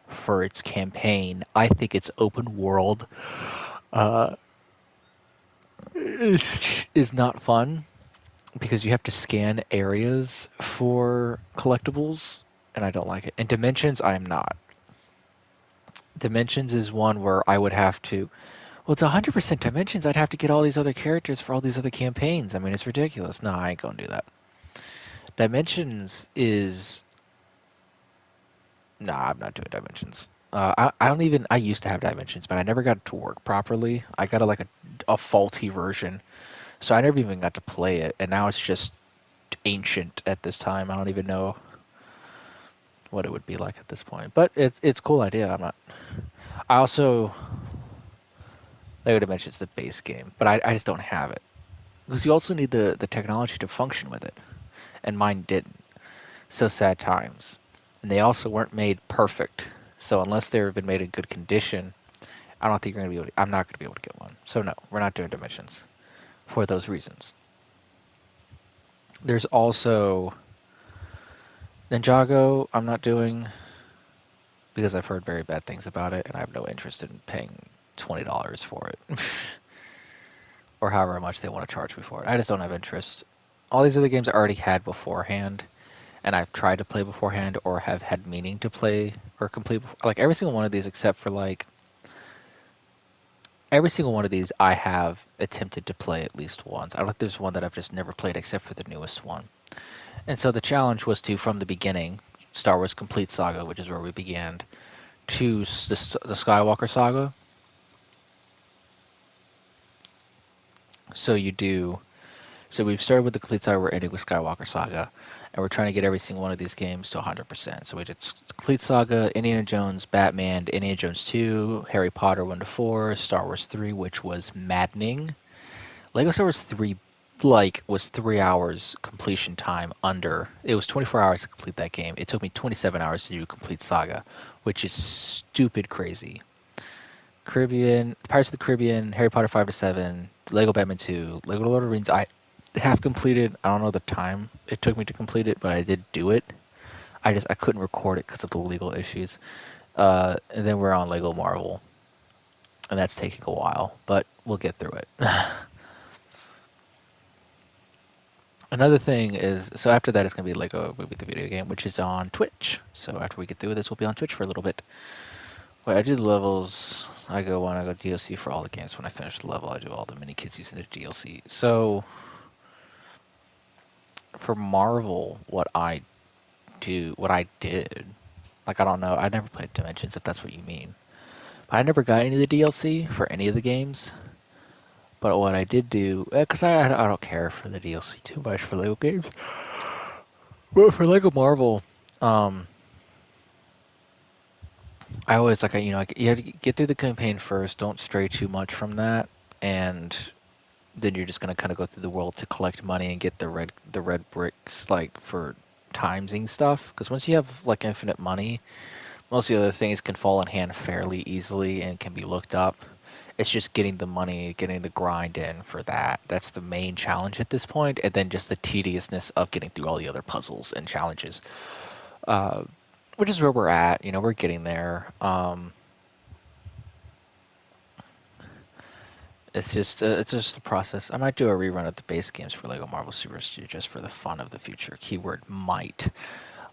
for its campaign, I think its open world is not fun because you have to scan areas for collectibles, and I don't like it. And Dimensions, I am not. Dimensions is one where I would have to... Well, it's 100% Dimensions. I'd have to get all these other characters for all these other campaigns. I mean, it's ridiculous. No, I ain't gonna do that. Dimensions is... Nah, I'm not doing Dimensions. I don't even... I used to have Dimensions, but I never got it to work properly. I got a faulty version. So I never even got to play it, and now it's just ancient at this time. I don't even know what it would be like at this point. But it's a cool idea. I'm not... I also... Lego Dimensions the base game, but I just don't have it. Because you also need the technology to function with it. And mine didn't. So sad times. And they also weren't made perfect. So unless they've been made in good condition, I don't think you're going to be able to... I'm not going to be able to get one. So no, we're not doing Dimensions. For those reasons. There's also... Ninjago, I'm not doing... Because I've heard very bad things about it, and I have no interest in paying $20 for it. Or however much they want to charge me for it. I just don't have interest. All these other games I already had beforehand. and I've tried to play beforehand or have had meaning to play or complete like every single one of these except for like every single one of these I have attempted to play at least once. I don't think there's one that I've just never played except for the newest one. And so the challenge was to, from the beginning, Star Wars Complete Saga, which is where we began, to the Skywalker Saga. So we've started with the Complete Saga, we're ending with Skywalker Saga, and we're trying to get every single one of these games to 100%. So we did Complete Saga, Indiana Jones, Batman, Indiana Jones 2, Harry Potter 1 to 4, Star Wars 3, which was maddening. Lego Star Wars 3 was 3 hours completion time under. It was 24 hours to complete that game. It took me 27 hours to do Complete Saga, which is stupid crazy. Caribbean, Pirates of the Caribbean, Harry Potter 5 to 7, Lego Batman 2, Lego Lord of the Rings. I have completed. I don't know the time it took me to complete it, but I did do it. I couldn't record it because of the legal issues. And then we're on Lego Marvel, and that's taking a while, but we'll get through it. Another thing is, so after that it's going to be Lego Movie the Video Game, which is on Twitch. So after we get through this, we'll be on Twitch for a little bit. Wait, I do the levels. I go DLC for all the games. When I finish the level, I do all the mini kits using the DLC. So for Marvel, what I did, like I don't know, I never played Dimensions if that's what you mean. But I never got any of the DLC for any of the games. But what I did do, because I don't care for the DLC too much for Lego games. But for Lego Marvel, I always you have to get through the campaign first. Don't stray too much from that, and then you're just gonna kind of go through the world to collect money and get the red bricks for timesing stuff. Because once you have infinite money, most of the other things can fall in hand fairly easily and can be looked up. It's just getting the money, getting the grind in for that. That's the main challenge at this point, and then just the tediousness of getting through all the other puzzles and challenges. Which is where we're at. We're getting there. It's just a process. I might do a rerun of the base games for Lego Marvel Super Studio just for the fun of the future. Keyword might.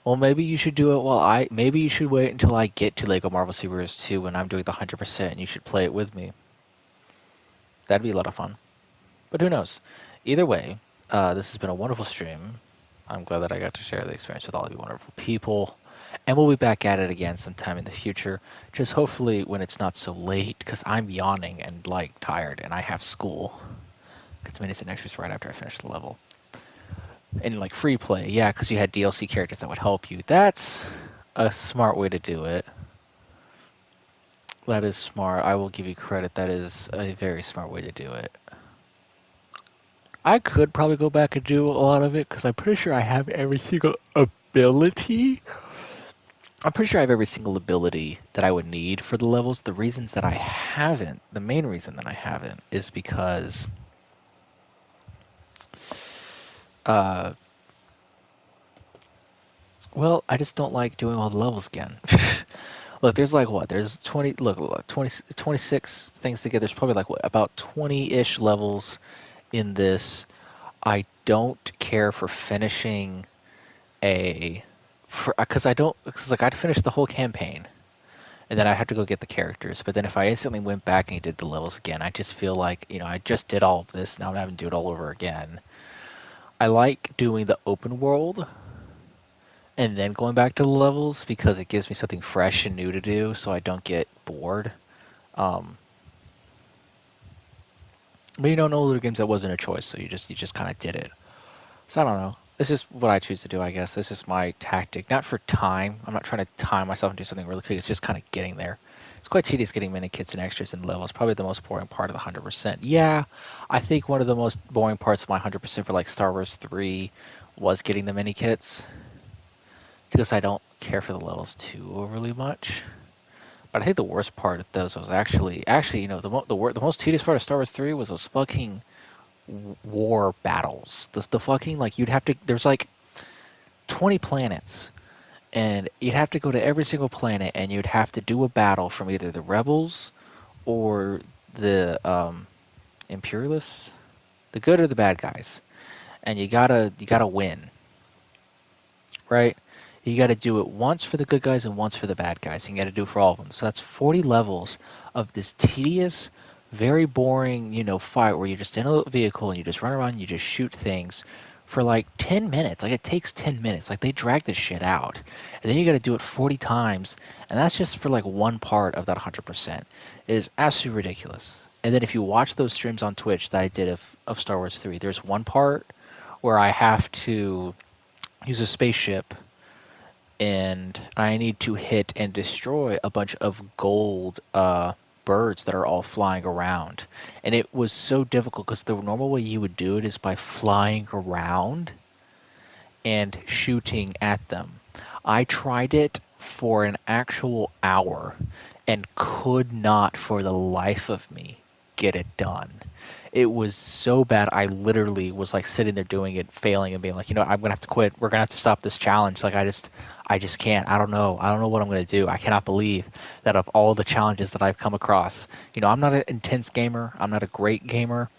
Well, maybe you should do it maybe you should wait until I get to Lego Marvel Super 2 when I'm doing the 100% and you should play it with me. That'd be a lot of fun. But who knows? Either way, this has been a wonderful stream. I'm glad that I got to share the experience with all of you wonderful people. And we'll be back at it again sometime in the future. Just hopefully when it's not so late, because I'm yawning and tired, and I have school. Because minutes and extras right after I finish the level. And free play, yeah, because you had DLC characters that would help you. That's a smart way to do it. That is smart. I will give you credit. That is a very smart way to do it. I could probably go back and do a lot of it because I'm pretty sure I have every single ability. I'm pretty sure I have every single ability that I would need for the levels. The reasons that I haven't, the main reason that I haven't, is because well, I just don't like doing all the levels again. Look, there's there's 20, 26 things together. There's probably about 20-ish levels in this. I don't care for finishing because I'd finish the whole campaign, and then I have to go get the characters. But then if I instantly went back and did the levels again, I just feel like I just did all of this. Now I'm having to do it all over again. I like doing the open world and then going back to the levels because it gives me something fresh and new to do, so I don't get bored. But in older games that wasn't a choice, so you just kind of did it. So I don't know. It's just what I choose to do, I guess. It's just my tactic. Not for time. I'm not trying to time myself and do something really quick. It's just kind of getting there. It's quite tedious getting mini kits and extras and levels. Probably the most boring part of the 100%. Yeah, I think one of the most boring parts of my 100% for Star Wars 3 was getting the mini kits. Because I don't care for the levels too overly much. But I think the worst part of those was actually the most tedious part of Star Wars 3 was those fucking war battles. The fucking you'd have to there's 20 planets, and you'd have to go to every single planet, and you'd have to do a battle from either the rebels or the imperialists, the good or the bad guys, and you gotta win. right? You got to do it once for the good guys and once for the bad guys. You got to do it for all of them. So that's 40 levels of this tedious, very boring, fight where you're just in a vehicle and you just run around and you just shoot things for like 10 minutes. Like it takes 10 minutes. Like they drag this shit out. And then you got to do it 40 times. And that's just for like one part of that 100%. It is absolutely ridiculous. And then if you watch those streams on Twitch that I did of Star Wars 3, there's one part where I have to use a spaceship and I need to hit and destroy a bunch of gold birds that are all flying around. And it was so difficult because the normal way you would do it is by flying around and shooting at them. I tried it for an actual hour and could not for the life of me get it done. It was so bad. I literally was like sitting there doing it, failing, and being like, I'm gonna have to quit. We're gonna have to stop this challenge. Like I just can't. I don't know. I don't know what I'm gonna do. I cannot believe that of all the challenges that I've come across, I'm not an intense gamer. I'm not a great gamer.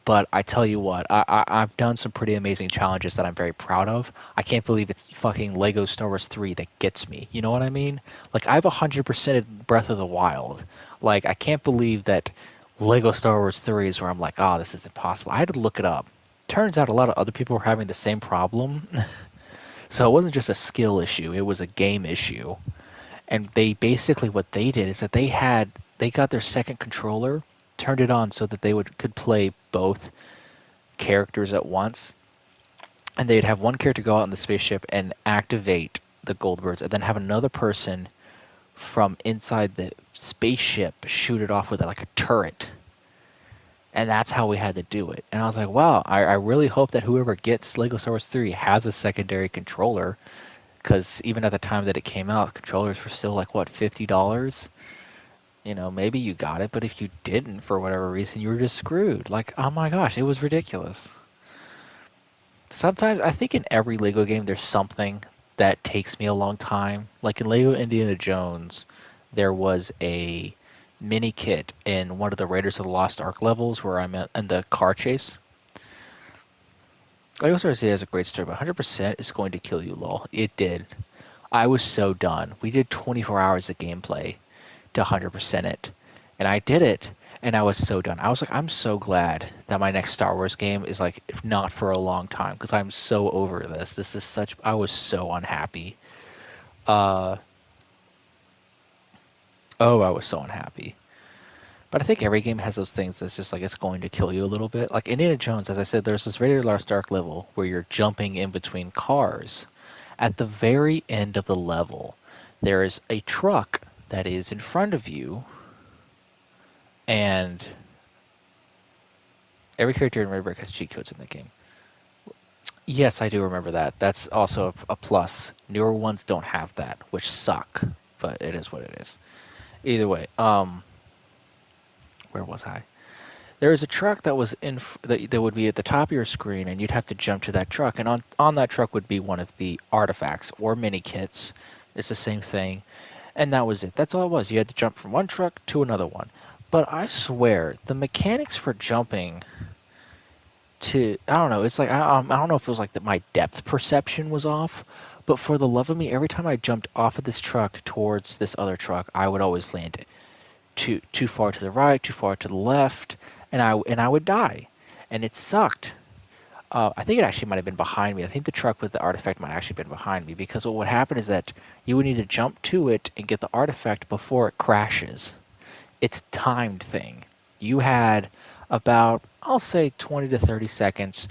But I tell you what, I've done some pretty amazing challenges that I'm very proud of. I can't believe it's fucking Lego Star Wars 3 that gets me. You know what I mean? Like, I've 100%ed Breath of the Wild. Like, I can't believe that Lego Star Wars 3 is where I'm like, oh, this is impossible. I had to look it up. Turns out a lot of other people were having the same problem. So it wasn't just a skill issue, it was a game issue. And they basically, what they did is that they got their second controller, turned it on so that they could play both characters at once, and they'd have one character go out in the spaceship and activate the Goldbirds, and then have another person from inside the spaceship shoot it off with like a turret. And that's how we had to do it. And I was like, wow, I really hope that whoever gets Lego Star Wars 3 has a secondary controller, because even at the time that it came out, controllers were still like, what, $50? Maybe you got it, but if you didn't, for whatever reason, you were just screwed. Like, oh my gosh, it was ridiculous. Sometimes, I think in every Lego game, there's something that takes me a long time. Like in Lego Indiana Jones, there was a mini kit in one of the Raiders of the Lost Ark levels where I'm in the car chase. Lego Star Wars has a great story, but 100% is going to kill you, lol. It did. I was so done. We did 24 hours of gameplay to 100% it. And I did it, and I was so done. I was like, I'm so glad that my next Star Wars game is like, if not for a long time, because I'm so over this. This is such, I was so unhappy. I was so unhappy. But I think every game has those things that's just like, it's going to kill you a little bit. Like Indiana Jones, as I said, there's this Raiders of the Lost Ark level where you're jumping in between cars. At the very end of the level, there is a truck that is in front of you, and every character in Red Brick has cheat codes in the game. Yes, I do remember that. That's also a plus. Newer ones don't have that, which suck, but it is what it is. Either way, where was I? There is a truck that was that would be at the top of your screen, and you'd have to jump to that truck, and on that truck would be one of the artifacts or mini kits. It's the same thing. And that was it. That's all it was. You had to jump from one truck to another one. But I swear, the mechanics for jumping to, I don't know, it's like, I don't know if it was like that my depth perception was off, but for the love of me, every time I jumped off of this truck towards this other truck, I would always land it too far to the right, too far to the left, and I would die. And it sucked. I think it actually might have been behind me. I think the truck with the artifact might have actually been behind me, because what would happen is that you would need to jump to it and get the artifact before it crashes. It's a timed thing. You had about, I'll say, 20 to 30 seconds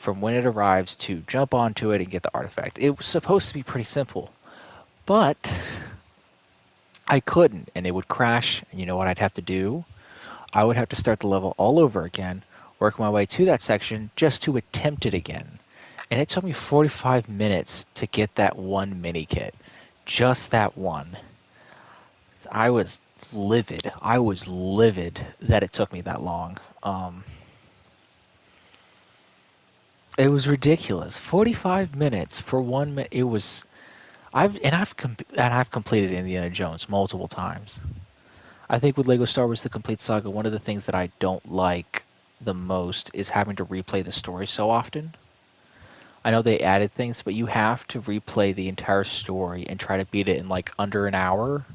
from when it arrives to jump onto it and get the artifact. It was supposed to be pretty simple, but I couldn't, and it would crash, and you know what I'd have to do? I would have to start the level all over again, work my way to that section just to attempt it again. And it took me 45 minutes to get that one mini kit. Just that one. I was livid. I was livid that it took me that long. It was ridiculous. 45 minutes for 1 minute. It was. I've completed Indiana Jones multiple times. I think with Lego Star Wars: The Complete Saga, one of the things that I don't like the most is having to replay the story so often. I know they added things, but you have to replay the entire story and try to beat it in like under an hour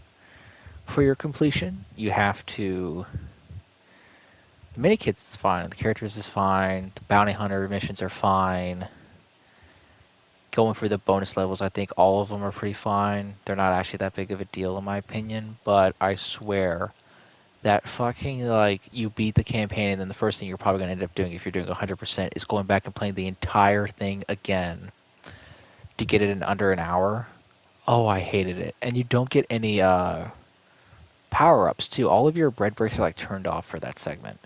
for your completion. You have to. The mini kits is fine. The characters is fine. The bounty hunter missions are fine. Going for the bonus levels, I think all of them are pretty fine. They're not actually that big of a deal in my opinion, but I swear that fucking, like, you beat the campaign and then the first thing you're probably going to end up doing if you're doing 100% is going back and playing the entire thing again to get it in under an hour. Oh, I hated it. And you don't get any power-ups, too. All of your bread breaks are, like, turned off for that segment.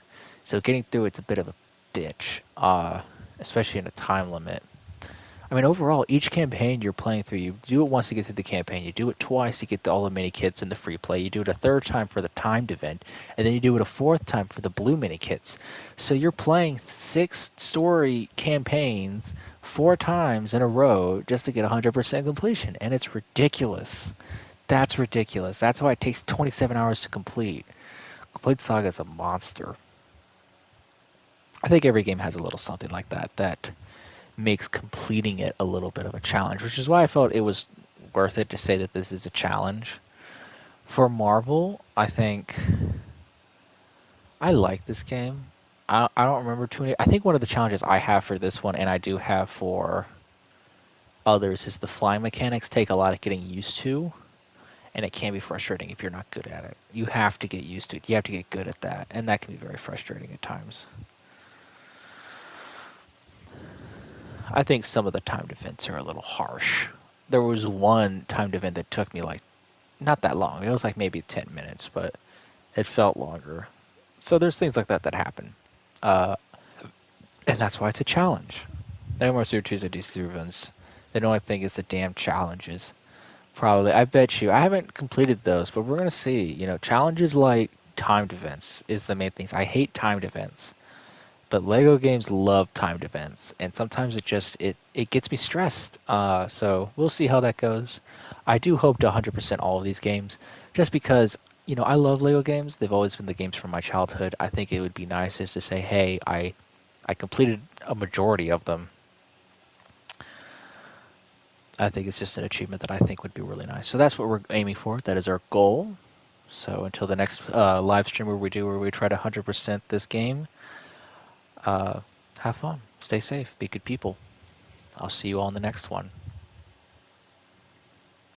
So getting through it's a bit of a bitch, especially in a time limit. I mean, overall, each campaign you're playing through, you do it once to get through the campaign. You do it twice to get all the mini kits in the free play. You do it a third time for the timed event, and then you do it a fourth time for the blue mini kits. So you're playing 6 story campaigns 4 times in a row just to get 100% completion, and it's ridiculous. That's ridiculous. That's why it takes 27 hours to complete. Complete Saga is a monster. I think every game has a little something like that makes completing it a little bit of a challenge, which is why I felt it was worth it to say that this is a challenge. For Marvel, I think I like this game. I don't remember too many. I think one of the challenges I have for this one, and I do have for others, is the flying mechanics take a lot of getting used to, and it can be frustrating if you're not good at it. You have to get used to it. You have to get good at that, and that can be very frustrating at times. I think some of the timed events are a little harsh. There was one timed event that took me like not that long. It was like maybe 10 minutes, but it felt longer. So there's things like that that happen. Uh, and that's why it's a challenge. No more Super Tuesday DC events. They don't think it's the damn challenges. Probably. I bet you. I haven't completed those, but we're going to see. You know, challenges like timed events is the main things. I hate timed events. But Lego games love timed events, and sometimes it gets me stressed. So we'll see how that goes. I do hope to 100% all of these games, just because I love Lego games. They've always been the games from my childhood. I think it would be nice just to say, hey, I completed a majority of them. I think it's just an achievement that I think would be really nice. So that's what we're aiming for. That is our goal. So until the next live stream where we try to 100% this game. Have fun. Stay safe. Be good people. I'll see you all in the next one.